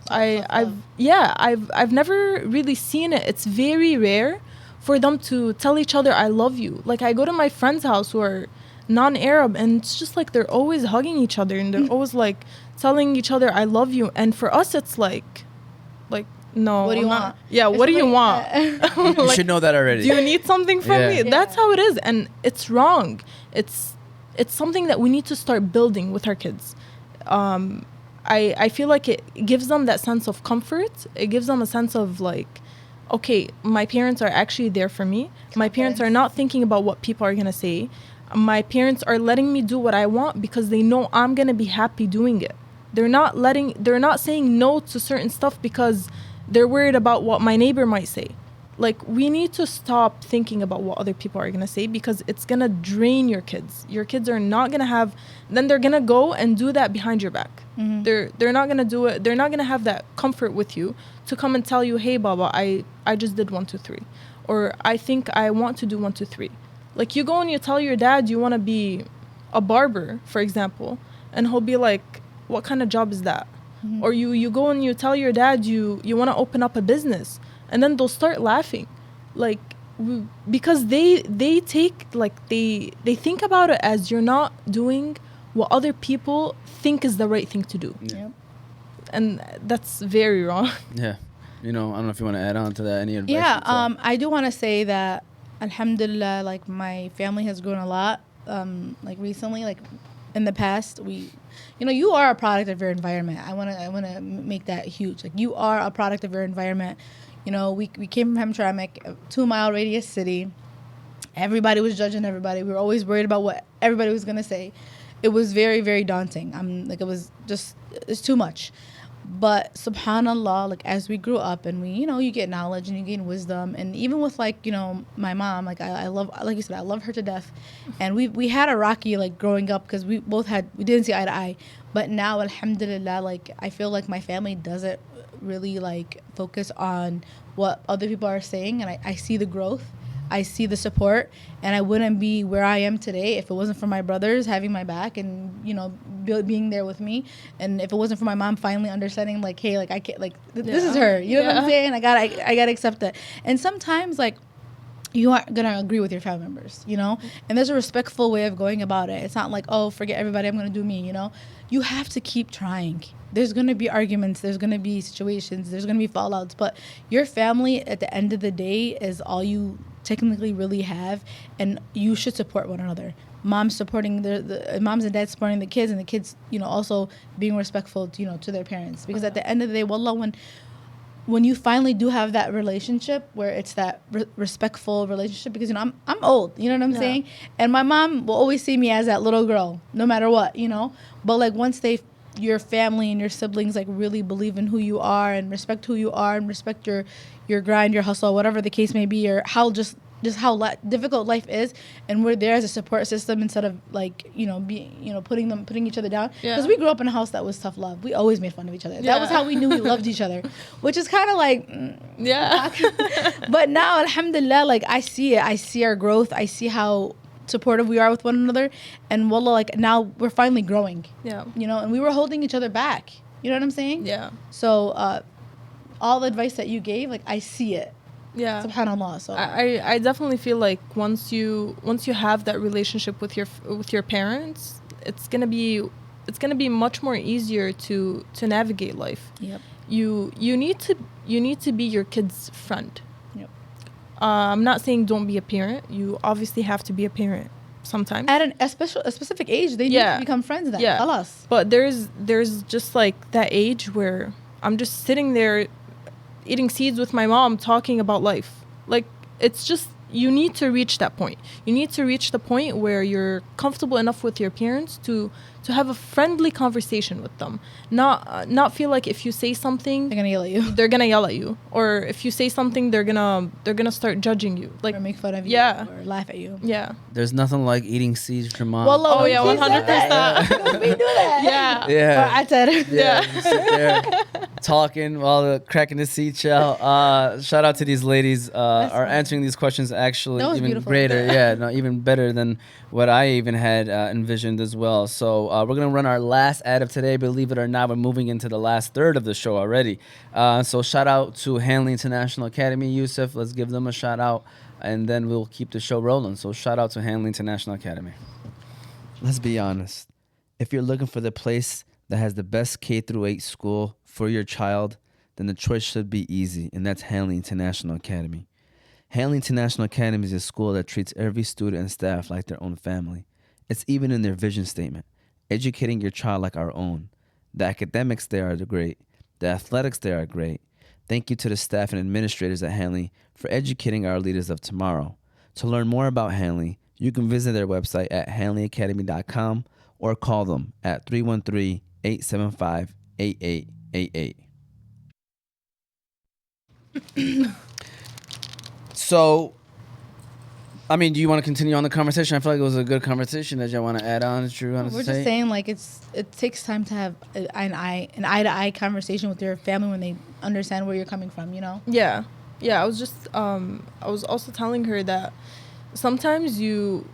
I've never really seen it. It's very rare for them to tell each other I love you. Like, I go to my friend's house who are non-Arab, and it's just like they're always hugging each other and they're always like telling each other I love you. And for us it's like no, what do you want? Yeah, what do you want? You should know that already. Do you need something from me? Yeah. That's how it is, and it's wrong. It's something that we need to start building with our kids. I feel like it gives them that sense of comfort. It gives them a sense of like, okay, my parents are actually there for me. My parents are not thinking about what people are going to say. My parents are letting me do what I want because they know I'm going to be happy doing it. They're not saying no to certain stuff because they're worried about what my neighbor might say. Like, we need to stop thinking about what other people are going to say, because it's going to drain your kids. Your kids are not going to have, then they're going to go and do that behind your back. Mm-hmm. They're not going to do it. They're not going to have that comfort with you to come and tell you, hey, Baba, I just did 1, 2, 3. Or I think I want to do 1, 2, 3. Like, you go and you tell your dad you want to be a barber, for example, and he'll be like, what kind of job is that? Mm-hmm. Or you go and you tell your dad you want to open up a business, and then they'll start laughing, like, because they take, like, they think about it as you're not doing what other people think is the right thing to do. Yeah. And that's very wrong. Yeah. I don't know if you want to add on to that, any advice? Yeah, I do want to say that alhamdulillah, like, my family has grown a lot, like recently, like in the past. You are a product of your environment. I want to make that huge. Like, you are a product of your environment. We came from Hamtramck, a 2-mile radius city. Everybody was judging everybody. We were always worried about what everybody was going to say. It was very, very daunting. It's too much. But subhanallah, like, as we grew up and we, you get knowledge and you gain wisdom. And even with, like, my mom, like, I love, like you said, I love her to death. And we had a rocky, like, growing up, because we didn't see eye to eye. But now, alhamdulillah, like, I feel like my family doesn't really, like, focus on what other people are saying. And I see the growth. I see the support, and I wouldn't be where I am today if it wasn't for my brothers having my back and, being there with me. And if it wasn't for my mom finally understanding, like, hey, like, I can't, like, this is her, you know what I'm saying? I gotta accept that. And sometimes, like, you aren't gonna agree with your family members, and there's a respectful way of going about it. It's not like, oh, forget everybody, I'm gonna do me, you have to keep trying. There's gonna be arguments, there's gonna be situations, there's gonna be fallouts, but your family at the end of the day is all you technically really have, and you should support one another. Moms supporting the moms and dads supporting the kids, and the kids, also being respectful, to their parents. Because at the end of the day, wallah, when you finally do have that relationship where it's that respectful relationship, because I'm old, you know what I'm saying, and my mom will always see me as that little girl, no matter what, But, like, once your family and your siblings, like, really believe in who you are and respect who you are and respect your grind, your hustle, whatever the case may be, or how just how difficult life is, and we're there as a support system instead of, like, putting each other down. Because we grew up in a house that was tough love. We always made fun of each other. That was how we knew we loved each other, which is kind of like But now, alhamdulillah, like, I see it. I see our growth. I see how supportive we are with one another, and wallah, like, now we're finally growing. And we were holding each other back. You know what I'm saying? So all the advice that you gave, like, I see it. Subhanallah. So I definitely feel like once you have that relationship with your parents, it's gonna be much more easier to navigate life. you need to be your kid's friend. Yep. I'm not saying don't be a parent. You obviously have to be a parent sometimes. At a specific age, they need to become friends then. Yeah. Khalas. But there's just like that age where I'm just sitting there eating seeds with my mom talking about life. Like, it's just, you need to reach that point. You need to reach the point where you're comfortable enough with your parents to have a friendly conversation with them. Not feel like if you say something, They're gonna yell at you. they're gonna yell at you, or if you say something, they're gonna start judging you, like, Or make fun of you. Yeah. Or laugh at you. yeah. There's nothing like eating seeds with your mom. Oh, yeah, 100%. Don't be do that. Yeah. yeah. Or I said, Yeah, you sit there talking while the cracking the seed shell. Shout out to these ladies are funny. answering these questions actually That was even beautiful. greater. Yeah, no, even better than what I even had envisioned as well. So we're gonna run our last ad of today. Believe it or not, we're moving into the last third of the show already. So shout out to Hanley International Academy, Yusuf. Let's give them a shout out, and then we'll keep the show rolling. So shout out to Hanley International Academy. Let's be honest. If you're looking for the place that has the best K through 8 school for your child, then the choice should be easy, and that's Hanley International Academy. Hanley International Academy is a school that treats every student and staff like their own family. It's even in their vision statement, educating your child like our own. The academics there are great. The athletics there are great. Thank you to the staff and administrators at Hanley for educating our leaders of tomorrow. To learn more about Hanley, you can visit their website at hanleyacademy.com or call them at 313-875-8888. So, I mean, do you want to continue on the conversation? I feel like it was a good conversation that y'all want to add on. That you want to we're say? just saying, like, it takes time to have an eye-to-eye conversation with your family when they understand where you're coming from, you know? Yeah. I was just I was also telling her that sometimes you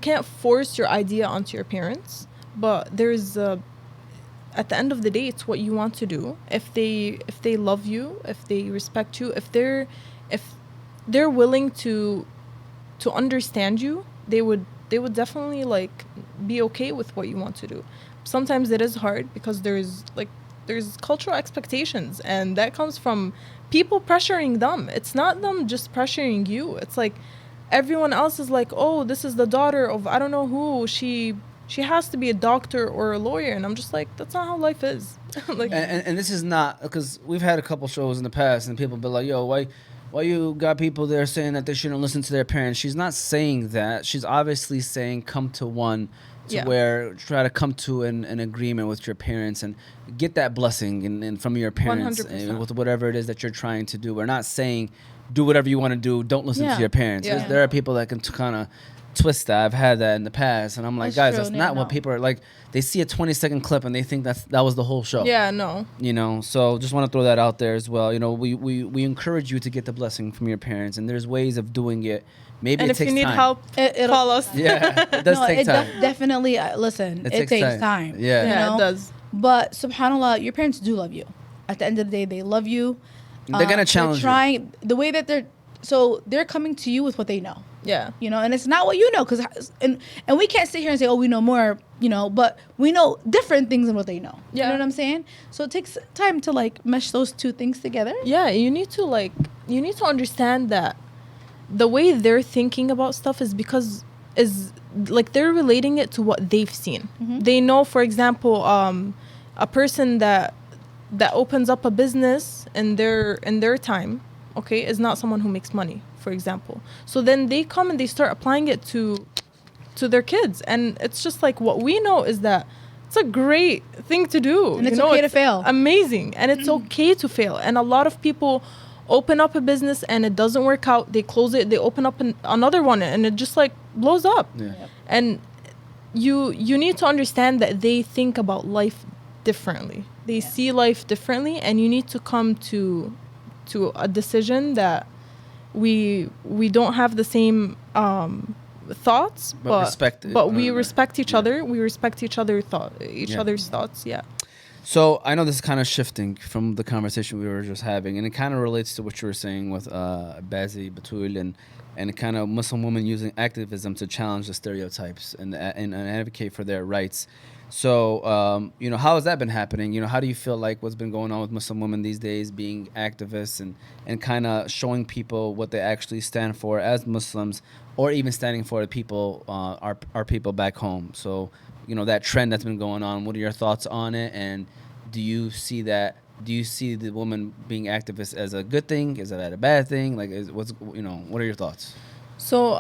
can't force your idea onto your parents, but there's at the end of the day, it's what you want to do. If they love you, if they respect you, if they're willing to understand you, they would definitely like be okay with what you want to do. Sometimes it is hard because there's cultural expectations, and that comes from people pressuring them. It's not them just pressuring you. It's like everyone else is like, oh, this is the daughter of I don't know who, she has to be a doctor or a lawyer, and I'm just like, that's not how life is. Like, and this is not, because we've had a couple shows in the past and people be like, yo, why you got people there saying that they shouldn't listen to their parents? She's not saying that. She's obviously saying come to one to where try to come to an agreement with your parents and get that blessing and from your parents 100%. with whatever it is that you're trying to do. We're not saying do whatever you want to do. Don't listen to your parents. Yeah. There are people that can kind of twist that. I've had that in the past, and I'm like, That's guys, true. that's Yeah, not what no. people are like. They see a 20-second clip and they think that was the whole show. yeah, no. You know, so just want to throw that out there as well. You know, we encourage you to get the blessing from your parents, and there's ways of doing it. Maybe And it if takes you need time. help, call us. Yeah, it does take time. Definitely, listen, it takes time. Yeah. you Yeah, know? it does. But subhanAllah, your parents do love you. At the end of the day, they love you. They're gonna challenge you. trying, the way that they're coming to you with what they know. Yeah. You know, and it's not what you know, and we can't sit here and say, oh, we know more, you know, but we know different things than what they know. Yeah. You know what I'm saying? So it takes time to like mesh those two things together. Yeah, you need to understand that the way they're thinking about stuff is they're relating it to what they've seen. Mm-hmm. They know, for example, a person that opens up a business in their time, okay, is not someone who makes money, for example. So then they come and they start applying it to their kids, and it's just like what we know is that it's a great thing to do, And it's okay to fail. amazing, and it's okay to fail. And a lot of people open up a business and it doesn't work out, they close it, they open up another one, and it just like blows up. Yeah. And you need to understand that they think about life differently, they see life differently, and you need to come to a decision that we don't have the same thoughts, but we respect each other. We respect each other's thoughts. Yeah. So I know this is kind of shifting from the conversation we were just having, and it kind of relates to what you were saying with Bazi Batul and kind of Muslim women using activism to challenge the stereotypes and advocate for their rights. So, how has that been happening? How do you feel like what's been going on with Muslim women these days, being activists and kind of showing people what they actually stand for as Muslims, or even standing for the people, our people back home? So, that trend that's been going on. What are your thoughts on it? And do you see that? Do you see the woman being activist as a good thing? Is that a bad thing? Like, what are your thoughts? So,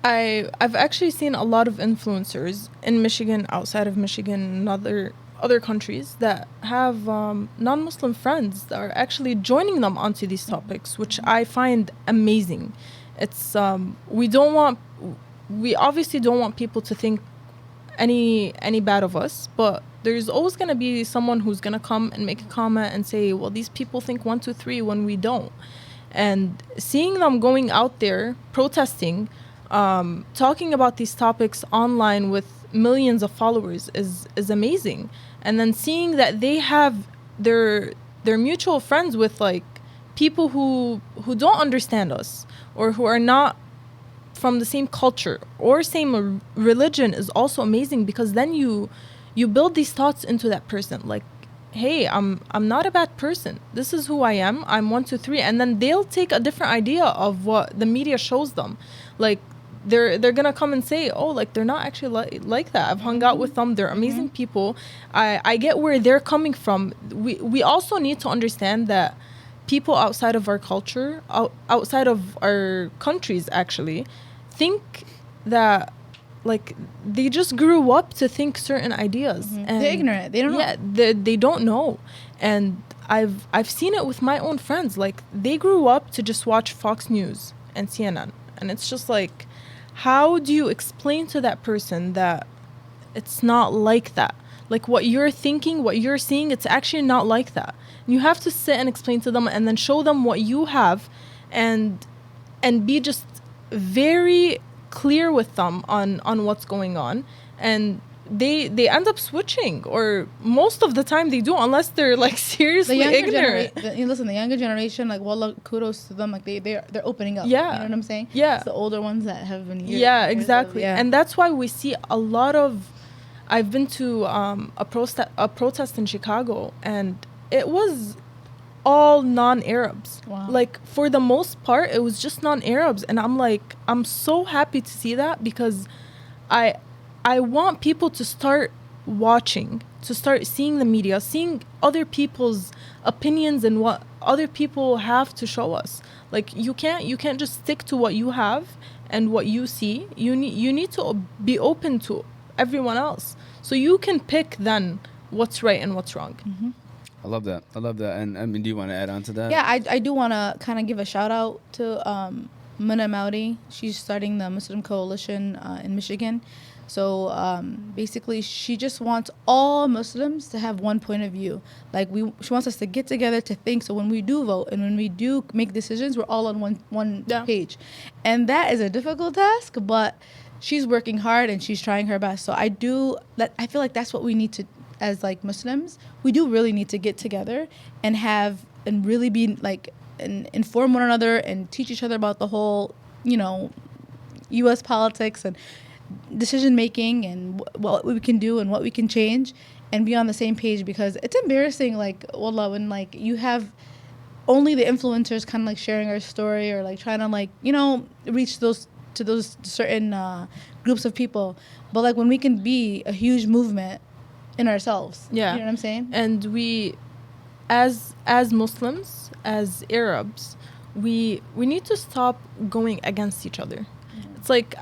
I've actually seen a lot of influencers in Michigan, outside of Michigan, and other countries that have non-Muslim friends that are actually joining them onto these topics, which I find amazing. It's we obviously don't want people to think any bad of us, but there's always going to be someone who's going to come and make a comment and say, well, these people think 1 2 3 when we don't. And seeing them going out there protesting, talking about these topics online with millions of followers is amazing. And then seeing that they have their mutual friends with like people who don't understand us, or who are not from the same culture or same religion, is also amazing, because then you build these thoughts into that person, like, hey, I'm not a bad person. This is who I am. I'm 1 2 3, and then they'll take a different idea of what the media shows them. Like, they're gonna come and say, oh, like, they're not actually like that. I've hung out with them. They're amazing people. I get where they're coming from. We also need to understand that people outside of our culture, outside of our countries, actually think that, like, they just grew up to think certain ideas. And they're ignorant. They don't know. Yeah, they don't know. And I've seen it with my own friends. Like, they grew up to just watch Fox News and CNN, and it's just like, how do you explain to that person that it's not like that? Like, what you're thinking, what you're seeing, it's actually not like that. You have to sit and explain to them, and then show them what you have, and be just very clear with them on what's going on. And they end up switching, or most of the time they do, unless they're like seriously ignorant. The younger generation, like, wallah, kudos to them. Like, they're opening up. Yeah. You know what I'm saying? Yeah. It's the older ones that have been years. Yeah, exactly. Yeah. And that's why we see a lot of, I've been to a protest in Chicago, and it was all non-Arabs. Wow. Like, for the most part, it was just non-Arabs. And I'm like, I'm so happy to see that, because I want people to start watching, to start seeing the media, seeing other people's opinions and what other people have to show us. Like, you can't just stick to what you have and what you see. You need to be open to everyone else, so you can pick then what's right and what's wrong. I love that. And I mean, do you want to add on to that? Yeah, I do want to kind of give a shout out to Muna Maudi. She's starting the Muslim Coalition in Michigan. So basically, she just wants all Muslims to have one point of view. Like, she wants us to get together to think. So when we do vote and when we do make decisions, we're all on one page. And that is a difficult task, but she's working hard and she's trying her best. So I feel like that's what we need to, as like Muslims, we do really need to get together and really be like, and inform one another and teach each other about the whole, U.S. politics and decision making and what we can do and what we can change, and be on the same page. Because it's embarrassing, like, wallah, when like you have only the influencers kind of like sharing our story, or like trying to like reach those certain groups of people, but like when we can be a huge movement in ourselves. Yeah, you know what I'm saying? And we, as Muslims, as Arabs, we need to stop going against each other. It's like,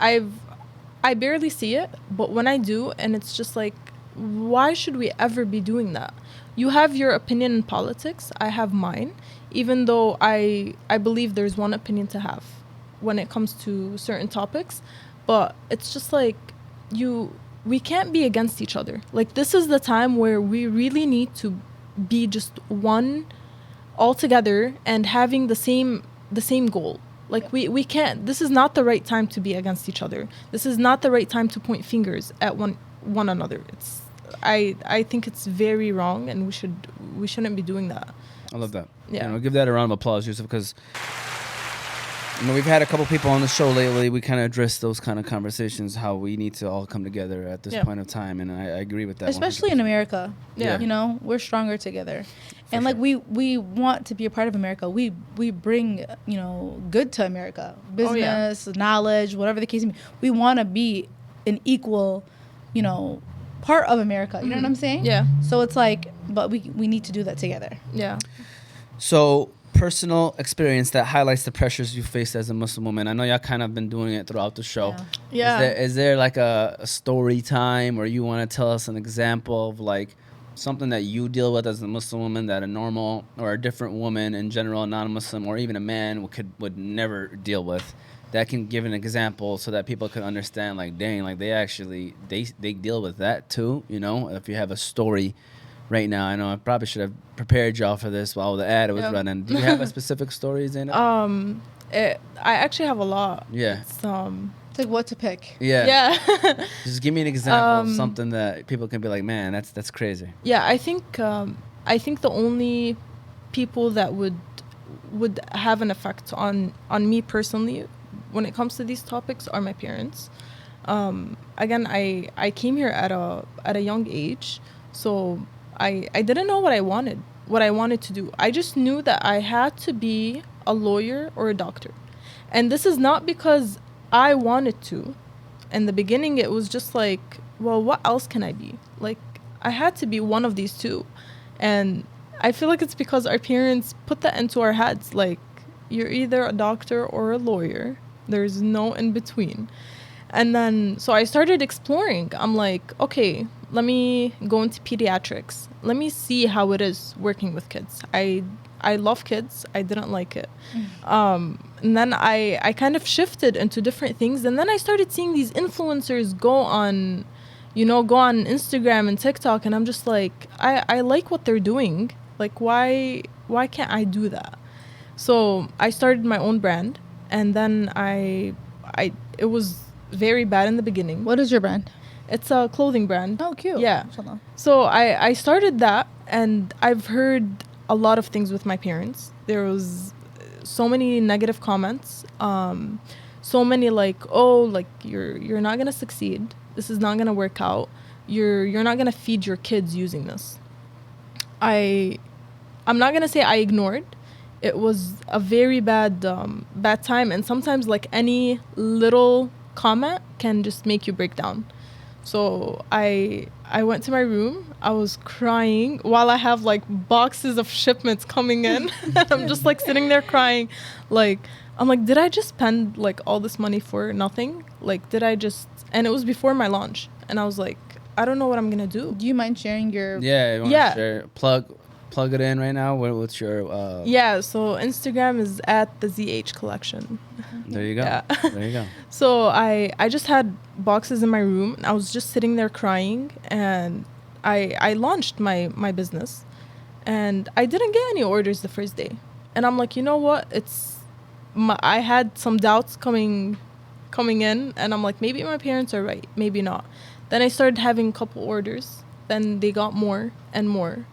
I barely see it, but when I do, and it's just like, why should we ever be doing that? You have your opinion in politics, I have mine, even though I believe there's one opinion to have when it comes to certain topics. But it's just like, we can't be against each other. Like, this is the time where we really need to be just one all together and having the same goal. Like, we can't, this is not the right time to be against each other. This is not the right time to point fingers at one another. I think it's very wrong, and we shouldn't be doing that. I love that. Yeah. Give that a round of applause, Yusuf, because You know, we've had a couple people on the show lately. We kind of addressed those kind of conversations, how we need to all come together at this point of time, and I agree with that. Especially 100%. in America. Yeah. You know, we're stronger together. And like we want to be a part of America. We bring, you know, good to America. Business, knowledge, whatever the case may be. We want to be an equal, you know, part of America. You know what I'm saying? Yeah. So it's like, but we need to do that together. Yeah. So, personal experience that highlights the pressures you faced as a Muslim woman. I know y'all kind of been doing it throughout the show. Yeah. Is there like a story time, or you want to tell us an example of like something that you deal with as a Muslim woman that a normal or a different woman in general, non-Muslim, or even a man would never deal with? That can give an example so that people can understand, like, dang, like they deal with that too, you know? If you have a story right now, I know I probably should have prepared y'all for this while the ad was running. Do you have a specific story, Zainab? I actually have a lot. Yeah. It's like what to pick. Yeah. Yeah. Just give me an example of something that people can be like, man, that's crazy. Yeah, I think the only people that would have an effect on me personally when it comes to these topics are my parents. Again, I came here at a young age, so I didn't know what I wanted to do. I just knew that I had to be a lawyer or a doctor. And this is not because I wanted to. In the beginning, it was just like, well, what else can I be? Like, I had to be one of these two. And I feel like it's because our parents put that into our heads. Like, you're either a doctor or a lawyer. There's no in between. And then, so I started exploring. I'm like, okay, let me go into pediatrics. Let me see how it is working with kids. I love kids. I didn't like it. And then I kind of shifted into different things. And then I started seeing these influencers go on Instagram and TikTok. And I'm just like, I like what they're doing. Like, why can't I do that? So I started my own brand. And then it was very bad in the beginning. What is your brand? It's a clothing brand. Oh, cute. Yeah. So I started that, and I've heard a lot of things with my parents. There was so many negative comments. So many like, oh, like you're not gonna succeed. This is not gonna work out. You're not gonna feed your kids using this. I'm not gonna say I ignored. It was a very bad time, and sometimes like any little comment can just make you break down. So I went to my room. I was crying while I have like boxes of shipments coming in. I'm just like sitting there crying. Like, I'm like, did I just spend like all this money for nothing? Like, and it was before my launch. And I was like, I don't know what I'm going to do. Do you mind sharing your... Yeah. You wanna share, plug it in right now. What's your... Yeah, so Instagram is at the ZH collection. There you go. Yeah. There you go. So I just had boxes in my room, and I was just sitting there crying, and I launched my business, and I didn't get any orders the first day. And I'm like, you know what? I had some doubts coming in, and I'm like, maybe my parents are right, maybe not. Then I started having a couple orders. Then they got more and more.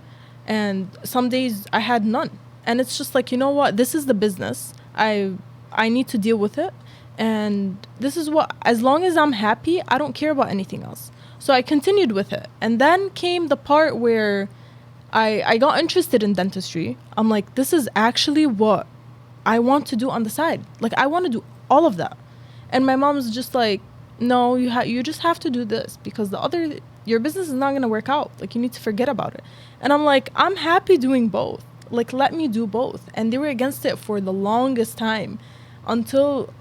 And some days I had none. And it's just like, you know what? This is the business. I need to deal with it. And this is what, as long as I'm happy, I don't care about anything else. So I continued with it. And then came the part where I got interested in dentistry. I'm like, this is actually what I want to do on the side. Like, I want to do all of that. And my mom was just like, no, you just have to do this, because your business is not going to work out. Like, you need to forget about it. And I'm like, I'm happy doing both. Like, let me do both. And they were against it for the longest time, until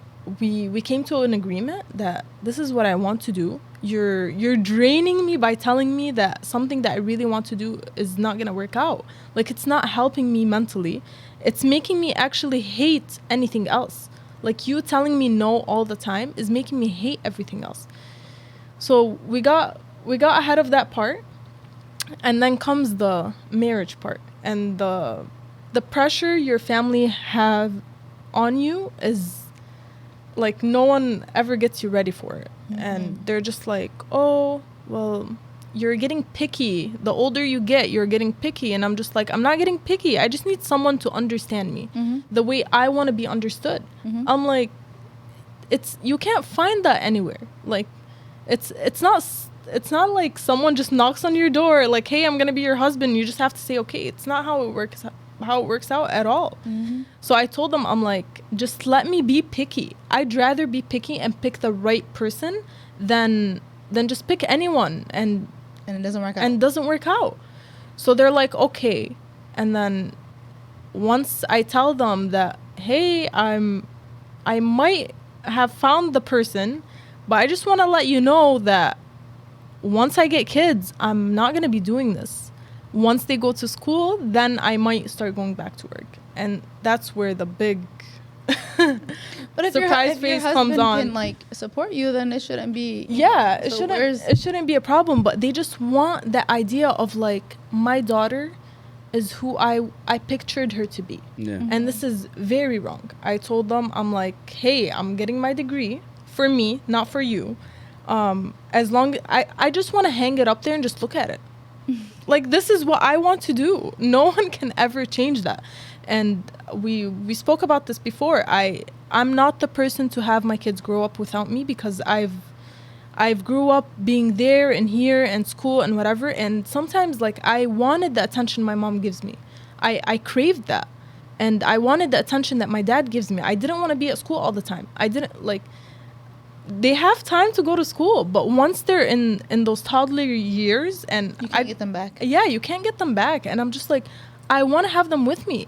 we came to an agreement that this is what I want to do. You're draining me by telling me that something that I really want to do is not going to work out. Like, it's not helping me mentally. It's making me actually hate anything else. Like, you telling me no all the time is making me hate everything else. So we got ahead of that part, and then comes the marriage part, and the pressure your family have on you is like, no one ever gets you ready for it. Mm-hmm. And they're just like, oh, well, you're getting picky. The older you get, you're getting picky. And I'm just like, I'm not getting picky. I just need someone to understand me the way I want to be understood. I'm like, you can't find that anywhere. Like, it's not like someone just knocks on your door like, hey, I'm gonna be your husband. You just have to say okay. It's not how it works out at all. So I told them, I'm like, just let me be picky. I'd rather be picky and pick the right person than just pick anyone and it doesn't work out. And it doesn't work out. So they're like, okay. And then once I tell them that, hey, I might have found the person, but I just want to let you know that once I get kids, I'm not going to be doing this. Once they go to school, then I might start going back to work. And that's where the big but if surprise your face comes on. Can like support you, then it shouldn't be. Yeah, it shouldn't be a problem. But they just want that idea of like, my daughter is who I pictured her to be. Yeah. And this is very wrong. I told them, I'm like, hey, I'm getting my degree for me, not for you. As long I just want to hang it up there and just look at it. Like, this is what I want to do. No one can ever change that. And we spoke about this before. I'm not the person to have my kids grow up without me, because I've grew up being there and here and school and whatever. And sometimes, like, I wanted the attention my mom gives me. I craved that. And I wanted the attention that my dad gives me. I didn't want to be at school all the time. I didn't, like, they have time to go to school, but once they're in those toddler years, and You can't get them back. Yeah, you can't get them back. And I'm just like, I want to have them with me.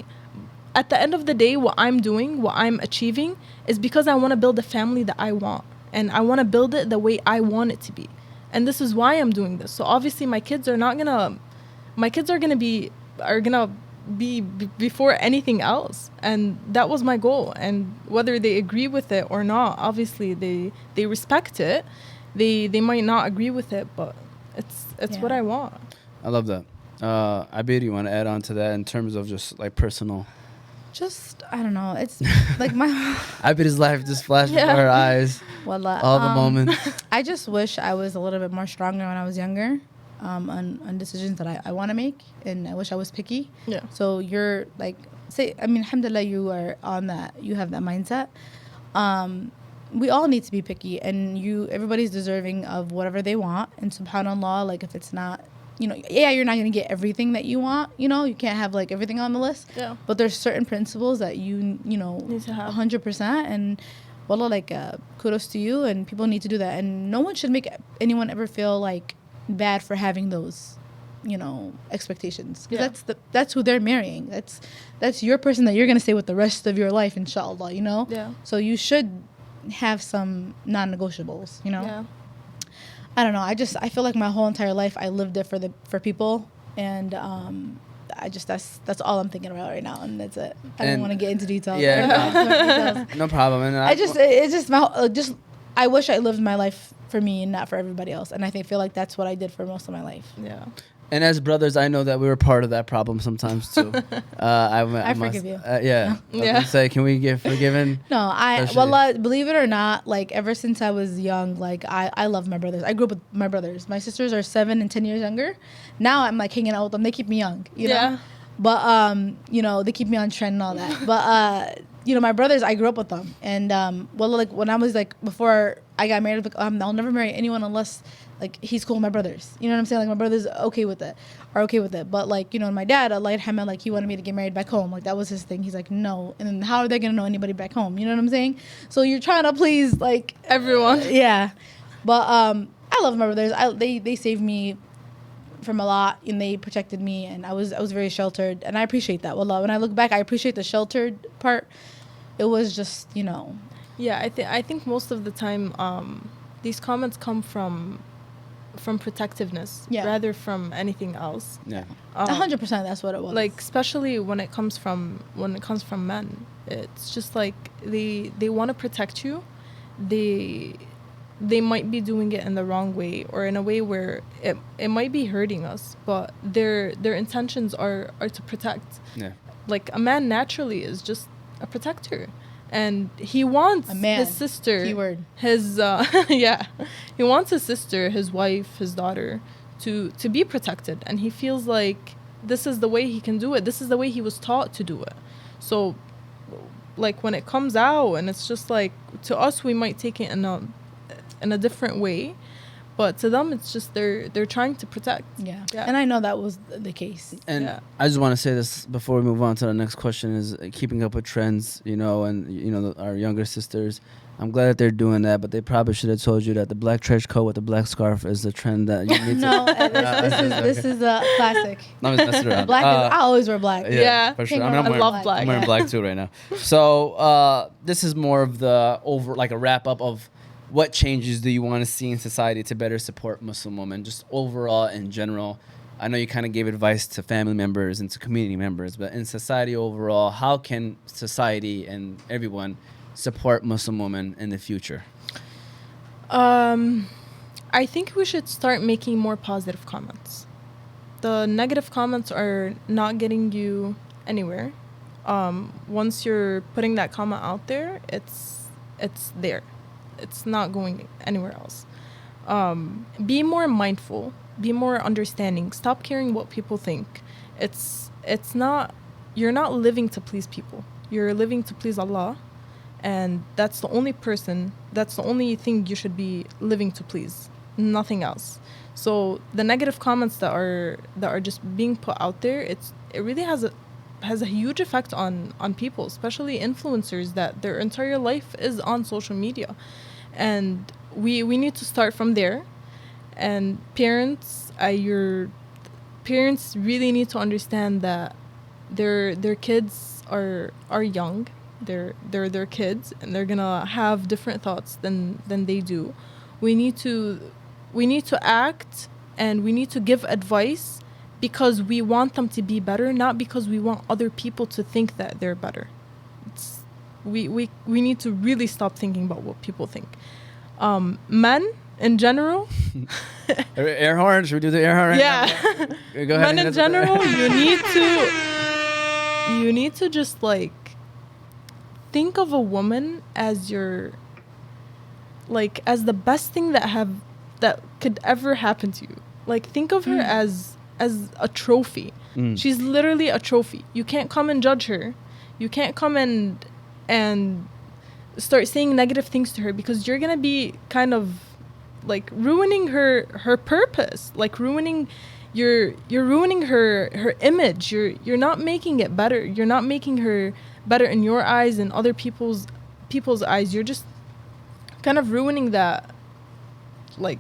At the end of the day, what I'm doing, what I'm achieving, is because I want to build a family that I want. And I want to build it the way I want it to be. And this is why I'm doing this. So obviously my kids are gonna be before anything else. And that was my goal. And whether they agree with it or not, obviously they respect it. They might not agree with it, but it's what I want. I love that. Abir, you want to add on to that in terms of just like personal? Just, I don't know. It's like my... Abir's life just flashed before her eyes. Wallah, all the moments. I just wish I was a little bit more stronger when I was younger on decisions that I want to make. And I wish I was picky. Yeah. So you're like, alhamdulillah, you are on that. You have that mindset. We all need to be picky. And everybody's deserving of whatever they want. And subhanAllah, like if it's not... you're not going to get everything that you want. You can't have like everything on the list. Yeah. But there's certain principles that need to have 100%. And wallah, like kudos to you. And people need to do that. And no one should make anyone ever feel like bad for having those, expectations. Because that's who they're marrying. That's your person that you're going to stay with the rest of your life, inshallah. Yeah. So you should have some non-negotiables. Yeah. I don't know. I feel like my whole entire life I lived it for people, and that's all I'm thinking about right now, and that's it. I don't want to get into details. Yeah, no problem. And I wish I lived my life for me and not for everybody else, and I feel like that's what I did for most of my life. Yeah. And as brothers, I know that we were part of that problem sometimes too. I forgive you. Yeah. I was gonna say, can we get forgiven? No, believe it or not, like ever since I was young, like I love my brothers. I grew up with my brothers. My sisters are 7 and 10 years younger. Now I'm like hanging out with them. They keep me young, you know. But they keep me on trend and all that. But my brothers, I grew up with them, and like when I was like before I got married, like, I'll never marry anyone unless like he's cool with my brothers. You know what I'm saying? Like my brothers are okay with it. But like, my dad, Allah yarhamah, like he wanted me to get married back home. Like that was his thing. He's like, no. And then how are they gonna know anybody back home? You know what I'm saying? So you're trying to please like everyone. Yeah. But I love my brothers. They saved me from a lot, and they protected me, and I was very sheltered, and I appreciate that. Wallah, when I look back, I appreciate the sheltered part. It was just, Yeah, I think most of the time these comments come from protectiveness rather from anything else. Yeah. 100%, that's what it was. Like especially when it comes from men. It's just like they want to protect you. They might be doing it in the wrong way, or in a way where it might be hurting us, but their intentions are to protect. Yeah. Like a man naturally is just a protector, and he wants his sister, keyword, his he wants his sister, his wife, his daughter to be protected, and he feels like this is the way he can do it, this is the way he was taught to do it. So like when it comes out, and it's just like, to us we might take it in a different way, but to them it's just they're trying to protect. And I know that was the case. And I just want to say this before we move on to the next question, is keeping up with trends, you know, and you know, our younger sisters, I'm glad that they're doing that, but they probably should have told you that the black trench coat with the black scarf is the trend that you need No, this is a classic. No, I'm just messing around. Black is, I always wear black. Yeah, for sure. I love black. I'm wearing black too right now. So this is more of the like a wrap up of what changes do you want to see in society to better support Muslim women, just overall in general. I know you kind of gave advice to family members and to community members, but in society overall, how can society and everyone support Muslim women in the future? I think we should start making more positive comments. The negative comments are not getting you anywhere. Once you're putting that comment out there, it's there. It's not going anywhere else. Be more mindful. Be more understanding. Stop caring what people think. It's not. You're not living to please people. You're living to please Allah, and that's the only person. That's the only thing you should be living to please. Nothing else. So the negative comments that are just being put out there, it really has a huge effect on people, especially influencers, that their entire life is on social media. And we need to start from there. And your parents really need to understand that their kids are young. They're their kids, and they're gonna have different thoughts than they do. We need to act, and we need to give advice because we want them to be better, not because we want other people to think that they're better. We need to really stop thinking about what people think. Men in general. Air horn. Should we do the air horn? Yeah. Go ahead. Men in general, you need to just like think of a woman as as the best thing that could ever happen to you. Like, think of her as a trophy. She's literally a trophy. You can't come and judge her. You can't come and start saying negative things to her, because you're gonna be kind of like ruining her purpose, like you're ruining her image. You're not making it better. You're not making her better in your eyes and other people's eyes. You're just kind of ruining that, like,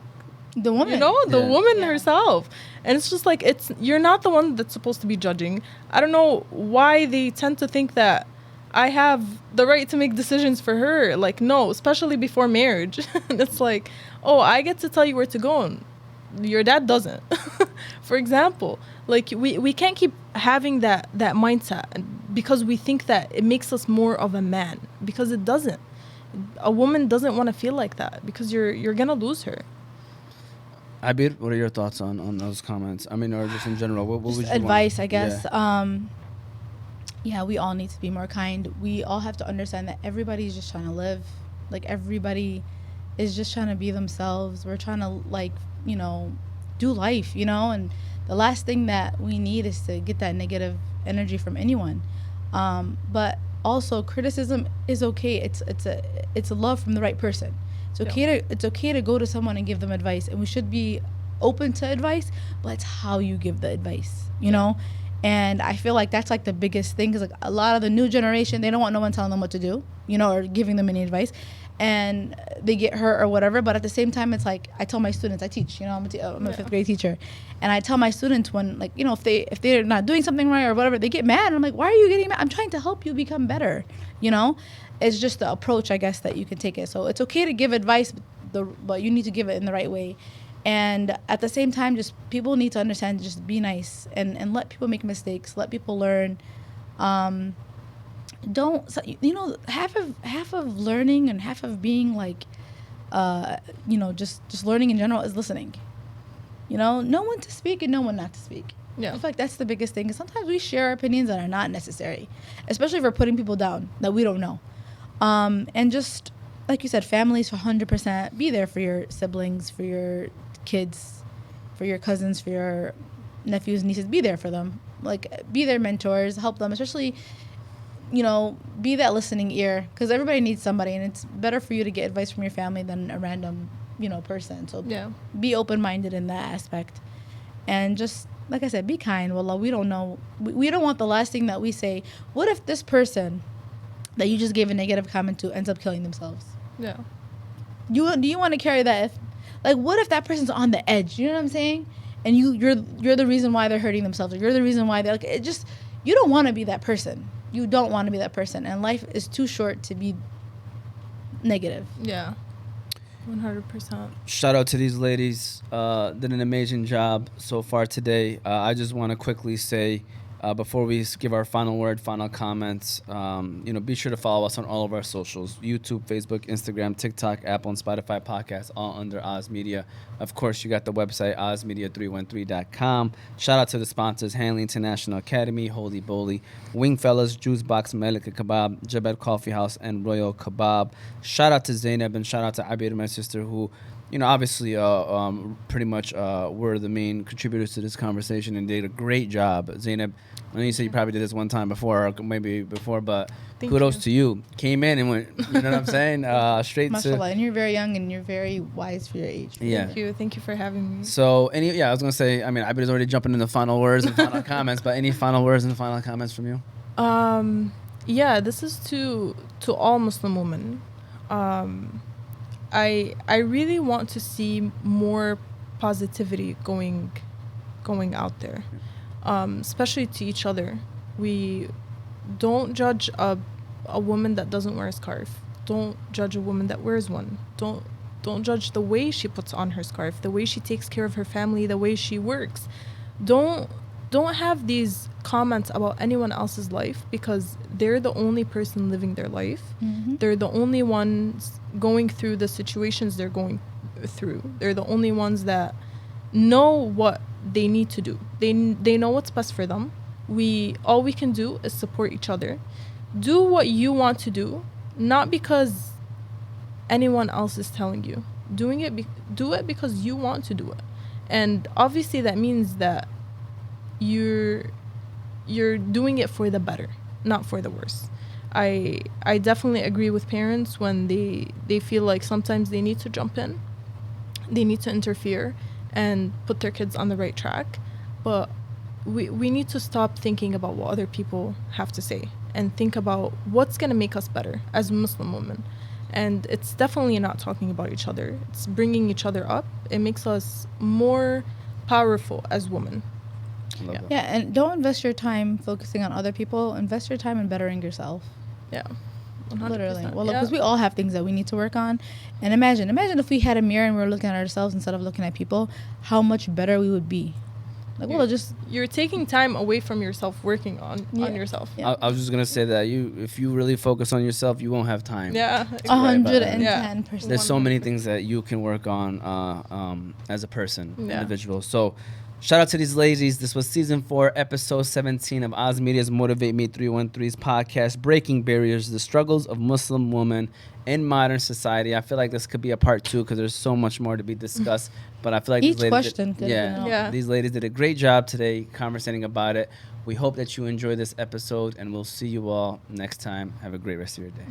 the woman, you know, the woman herself. And it's just like, you're not the one that's supposed to be judging. I don't know why they tend to think that I have the right to make decisions for her. Like, no, especially before marriage. It's like, oh, I get to tell you where to go, and your dad doesn't. For example, like, we can't keep having that mindset because we think that it makes us more of a man, because it doesn't. A woman doesn't want to feel like that, because you're gonna lose her. Abir, what are your thoughts on those comments? I mean, or just in general, what would you advice, want? I guess. Yeah. We all need to be more kind. We all have to understand that everybody's just trying to live. Like, everybody is just trying to be themselves. We're trying to, like, you know, do life, you know, and the last thing that we need is to get that negative energy from anyone. But also, criticism is okay. It's a love from the right person. It's okay to go to someone and give them advice, and we should be open to advice, but it's how you give the advice, you know. And I feel like that's like the biggest thing, because like a lot of the new generation, they don't want no one telling them what to do, you know, or giving them any advice, and they get hurt or whatever. But at the same time, it's like, I tell my students, I teach, you know, I'm a fifth grade teacher, and I tell my students, when, like, you know, if they're not doing something right or whatever, they get mad. And I'm like, why are you getting mad? I'm trying to help you become better, you know. It's just the approach, I guess, that you can take it. So it's okay to give advice, but you need to give it in the right way. And at the same time, just people need to understand, just be nice and let people make mistakes, let people learn. Don't, you know, half of learning and half of being like, you know, just learning in general is listening. You know, know when to speak and know when not to speak. Yeah. I feel like that's the biggest thing. 'Cause sometimes we share opinions that are not necessary, especially if we're putting people down that we don't know. And just, like you said, families, for 100%, be there for your siblings, for your kids, for your cousins, for your nephews, nieces. Be there for them. Like, be their mentors, help them, especially, you know, be that listening ear, because everybody needs somebody, and it's better for you to get advice from your family than a random, you know, person. So Yeah. be open-minded in that aspect, and just like I said, be kind. Wallah, we don't know. We don't want the last thing that we say. What if this person that you just gave a negative comment to ends up killing themselves? Yeah. Do you want to carry that? Like, what if that person's on the edge? You know what I'm saying? And you're the reason why they're hurting themselves. Or you're the reason why they're like, it just, you don't want to be that person. You don't want to be that person. And life is too short to be negative. Yeah. 100%. Shout out to these ladies. Did an amazing job so far today. I just want to quickly say, before we give our final word, final comments, you know, be sure to follow us on all of our socials: YouTube, Facebook, Instagram, TikTok, Apple, and Spotify podcasts, all under Oz Media. Of course, you got the website, ozmedia313.com. Shout out to the sponsors: Hanley International Academy, Holy Bowly, Wingfellas, Juice Box, Malika Kebab, Jabed Coffee House, and Royal Kebab. Shout out to Zainab, and shout out to Abir, my sister, who, you know, obviously pretty much were the main contributors to this conversation and did a great job. Zainab, I know you said you probably did this one time before, or maybe before, but Thank kudos you. to you. Came in and went, you know what I'm saying? Straight Mashallah. to... And you're very young and you're very wise for your age. Yeah. Thank you for having me. So, I was going to say, I mean, Abir's already jumping in the final words and final comments, but any final words and final comments from you? Yeah, this is to all Muslim women. I really want to see more positivity going out there, especially to each other. We don't judge a woman that doesn't wear a scarf. Don't judge a woman that wears one. Don't judge the way she puts on her scarf, the way she takes care of her family, the way she works. Don't have these comments about anyone else's life, because they're the only person living their life. Mm-hmm. They're the only ones going through the situations they're going through. They're the only ones that know what they need to do. They know what's best for them. All we can do is support each other. Do what you want to do, not because anyone else is telling you. Do it because you want to do it. And obviously that means that you're doing it for the better, not for the worse. I definitely agree with parents when they feel like sometimes they need to jump in, they need to interfere and put their kids on the right track. But we need to stop thinking about what other people have to say and think about what's going to make us better as Muslim women. And it's definitely not talking about each other. It's bringing each other up. It makes us more powerful as women. Love that. Yeah, and don't invest your time focusing on other people. Invest your time in bettering yourself. Yeah. 100%. Literally. Well, Yeah. because we all have things that we need to work on. And imagine if we had a mirror and we were looking at ourselves instead of looking at people, how much better we would be. Like, well, just... You're taking time away from yourself working on yourself. Yeah. I was just going to say that if you really focus on yourself, you won't have time. Yeah. 110%. There's so many things that you can work on as a person, individual. So shout out to these ladies. This was season 4, episode 17 of Oz Media's Motivate Me 313's podcast, Breaking Barriers: The Struggles of Muslim Women in Modern Society. I feel like this could be a part 2 because there's so much more to be discussed. But I feel like Each these ladies question could have been these ladies did a great job today conversating about it. We hope that you enjoy this episode, and we'll see you all next time. Have a great rest of your day.